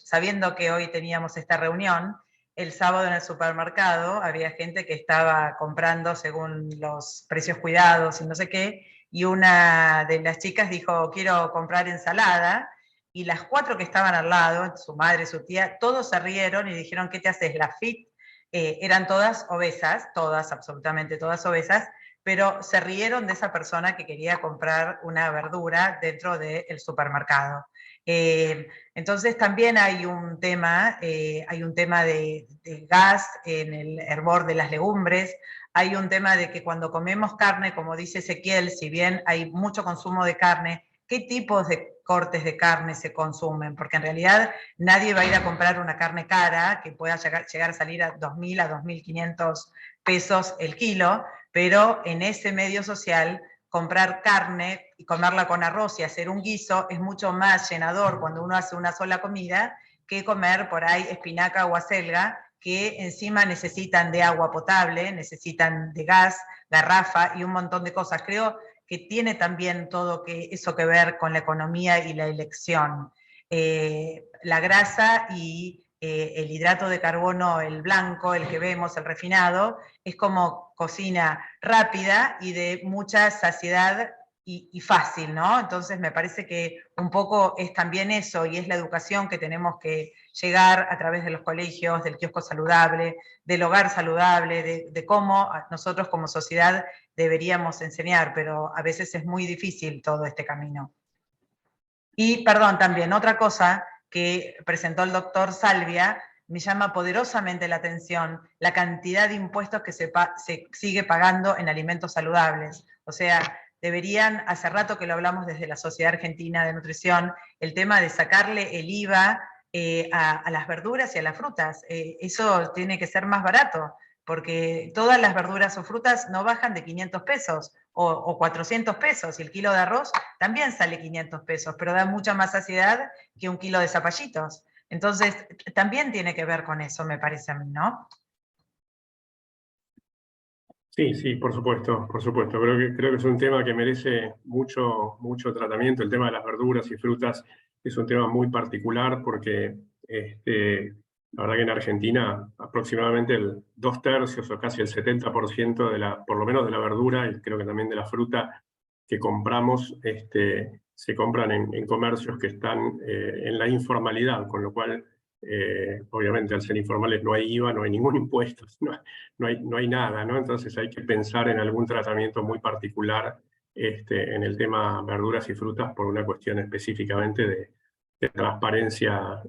sabiendo que hoy teníamos esta reunión, el sábado en el supermercado había gente que estaba comprando según los precios cuidados y no sé qué, y una de las chicas dijo, quiero comprar ensalada, y las 4 que estaban al lado, su madre, su tía, todos se rieron y dijeron, ¿qué te haces, la fit? Eran todas obesas, todas, absolutamente todas obesas, pero se rieron de esa persona que quería comprar una verdura dentro del supermercado. Entonces también hay un tema de gas en el hervor de las legumbres, hay un tema de que cuando comemos carne, como dice Ezequiel, si bien hay mucho consumo de carne, qué tipos de cortes de carne se consumen, porque en realidad nadie va a ir a comprar una carne cara que pueda llegar a salir a 2.000 a 2.500 pesos el kilo, pero en ese medio social comprar carne y comerla con arroz y hacer un guiso es mucho más llenador cuando uno hace una sola comida que comer por ahí espinaca o acelga, que encima necesitan de agua potable, necesitan de gas, garrafa y un montón de cosas. Creo que tiene también todo eso que ver con la economía y la elección. La grasa y el hidrato de carbono, el blanco, el que vemos, el refinado, es como cocina rápida y de mucha saciedad y fácil, ¿no? Entonces me parece que un poco es también eso, y es la educación que tenemos que llegar a través de los colegios, del kiosco saludable, del hogar saludable, de cómo nosotros como sociedad deberíamos enseñar, pero a veces es muy difícil todo este camino. Y, perdón, también otra cosa que presentó el doctor Salvia, me llama poderosamente la atención la cantidad de impuestos que se sigue pagando en alimentos saludables. O sea, deberían, hace rato que lo hablamos desde la Sociedad Argentina de Nutrición, el tema de sacarle el IVA a las verduras y a las frutas. Eso tiene que ser más barato, porque todas las verduras o frutas no bajan de 500 pesos o 400 pesos, y el kilo de arroz también sale 500 pesos, pero da mucha más saciedad que un kilo de zapallitos. Entonces, también tiene que ver con eso, me parece a mí, ¿no? Sí, sí, por supuesto, por supuesto. Creo que es un tema que merece mucho tratamiento. El tema de las verduras y frutas es un tema muy particular porque la verdad que en Argentina aproximadamente el 2/3 o casi el 70% por lo menos de la verdura, y creo que también de la fruta que compramos, se compran en comercios que están en la informalidad, con lo cual obviamente al ser informales no hay IVA, no hay ningún impuesto, no hay nada, ¿no? Entonces hay que pensar en algún tratamiento muy particular en el tema verduras y frutas por una cuestión específicamente de transparencia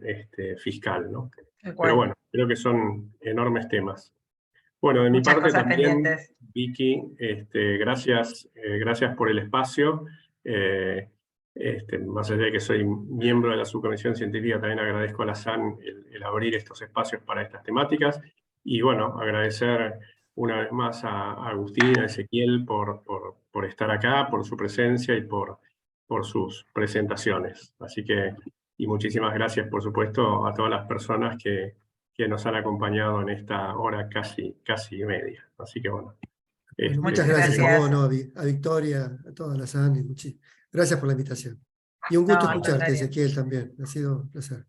fiscal, ¿no? Pero bueno, creo que son enormes temas. Bueno, de mi Muchas parte cosas también, pendientes. Vicky, gracias por el espacio. Más allá de que soy miembro de la subcomisión científica, también agradezco a la SAN el abrir estos espacios para estas temáticas. Y bueno, agradecer una vez más a Agustín, a Ezequiel por estar acá, por su presencia y por sus presentaciones. Así que, y muchísimas gracias, por supuesto, a todas las personas que nos han acompañado en esta hora casi y media. Así que bueno. Bueno, Muchas muchas gracias a vos, gracias. ¿no? A Victoria, a toda la SAN. Gracias por la invitación. Y un No, gusto al escucharte, contrario. Ezequiel, también. Ha sido un placer.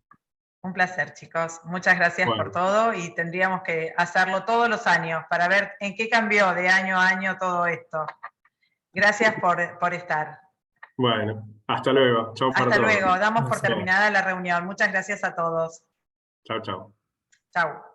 Un placer, chicos. Muchas gracias Bueno. por todo, y tendríamos que hacerlo todos los años para ver en qué cambió de año a año todo esto. Gracias por estar. Bueno, hasta luego. Chao para Hasta todos. luego. Damos por Gracias. terminada la reunión. Muchas gracias a todos. Chao, chao. Chau.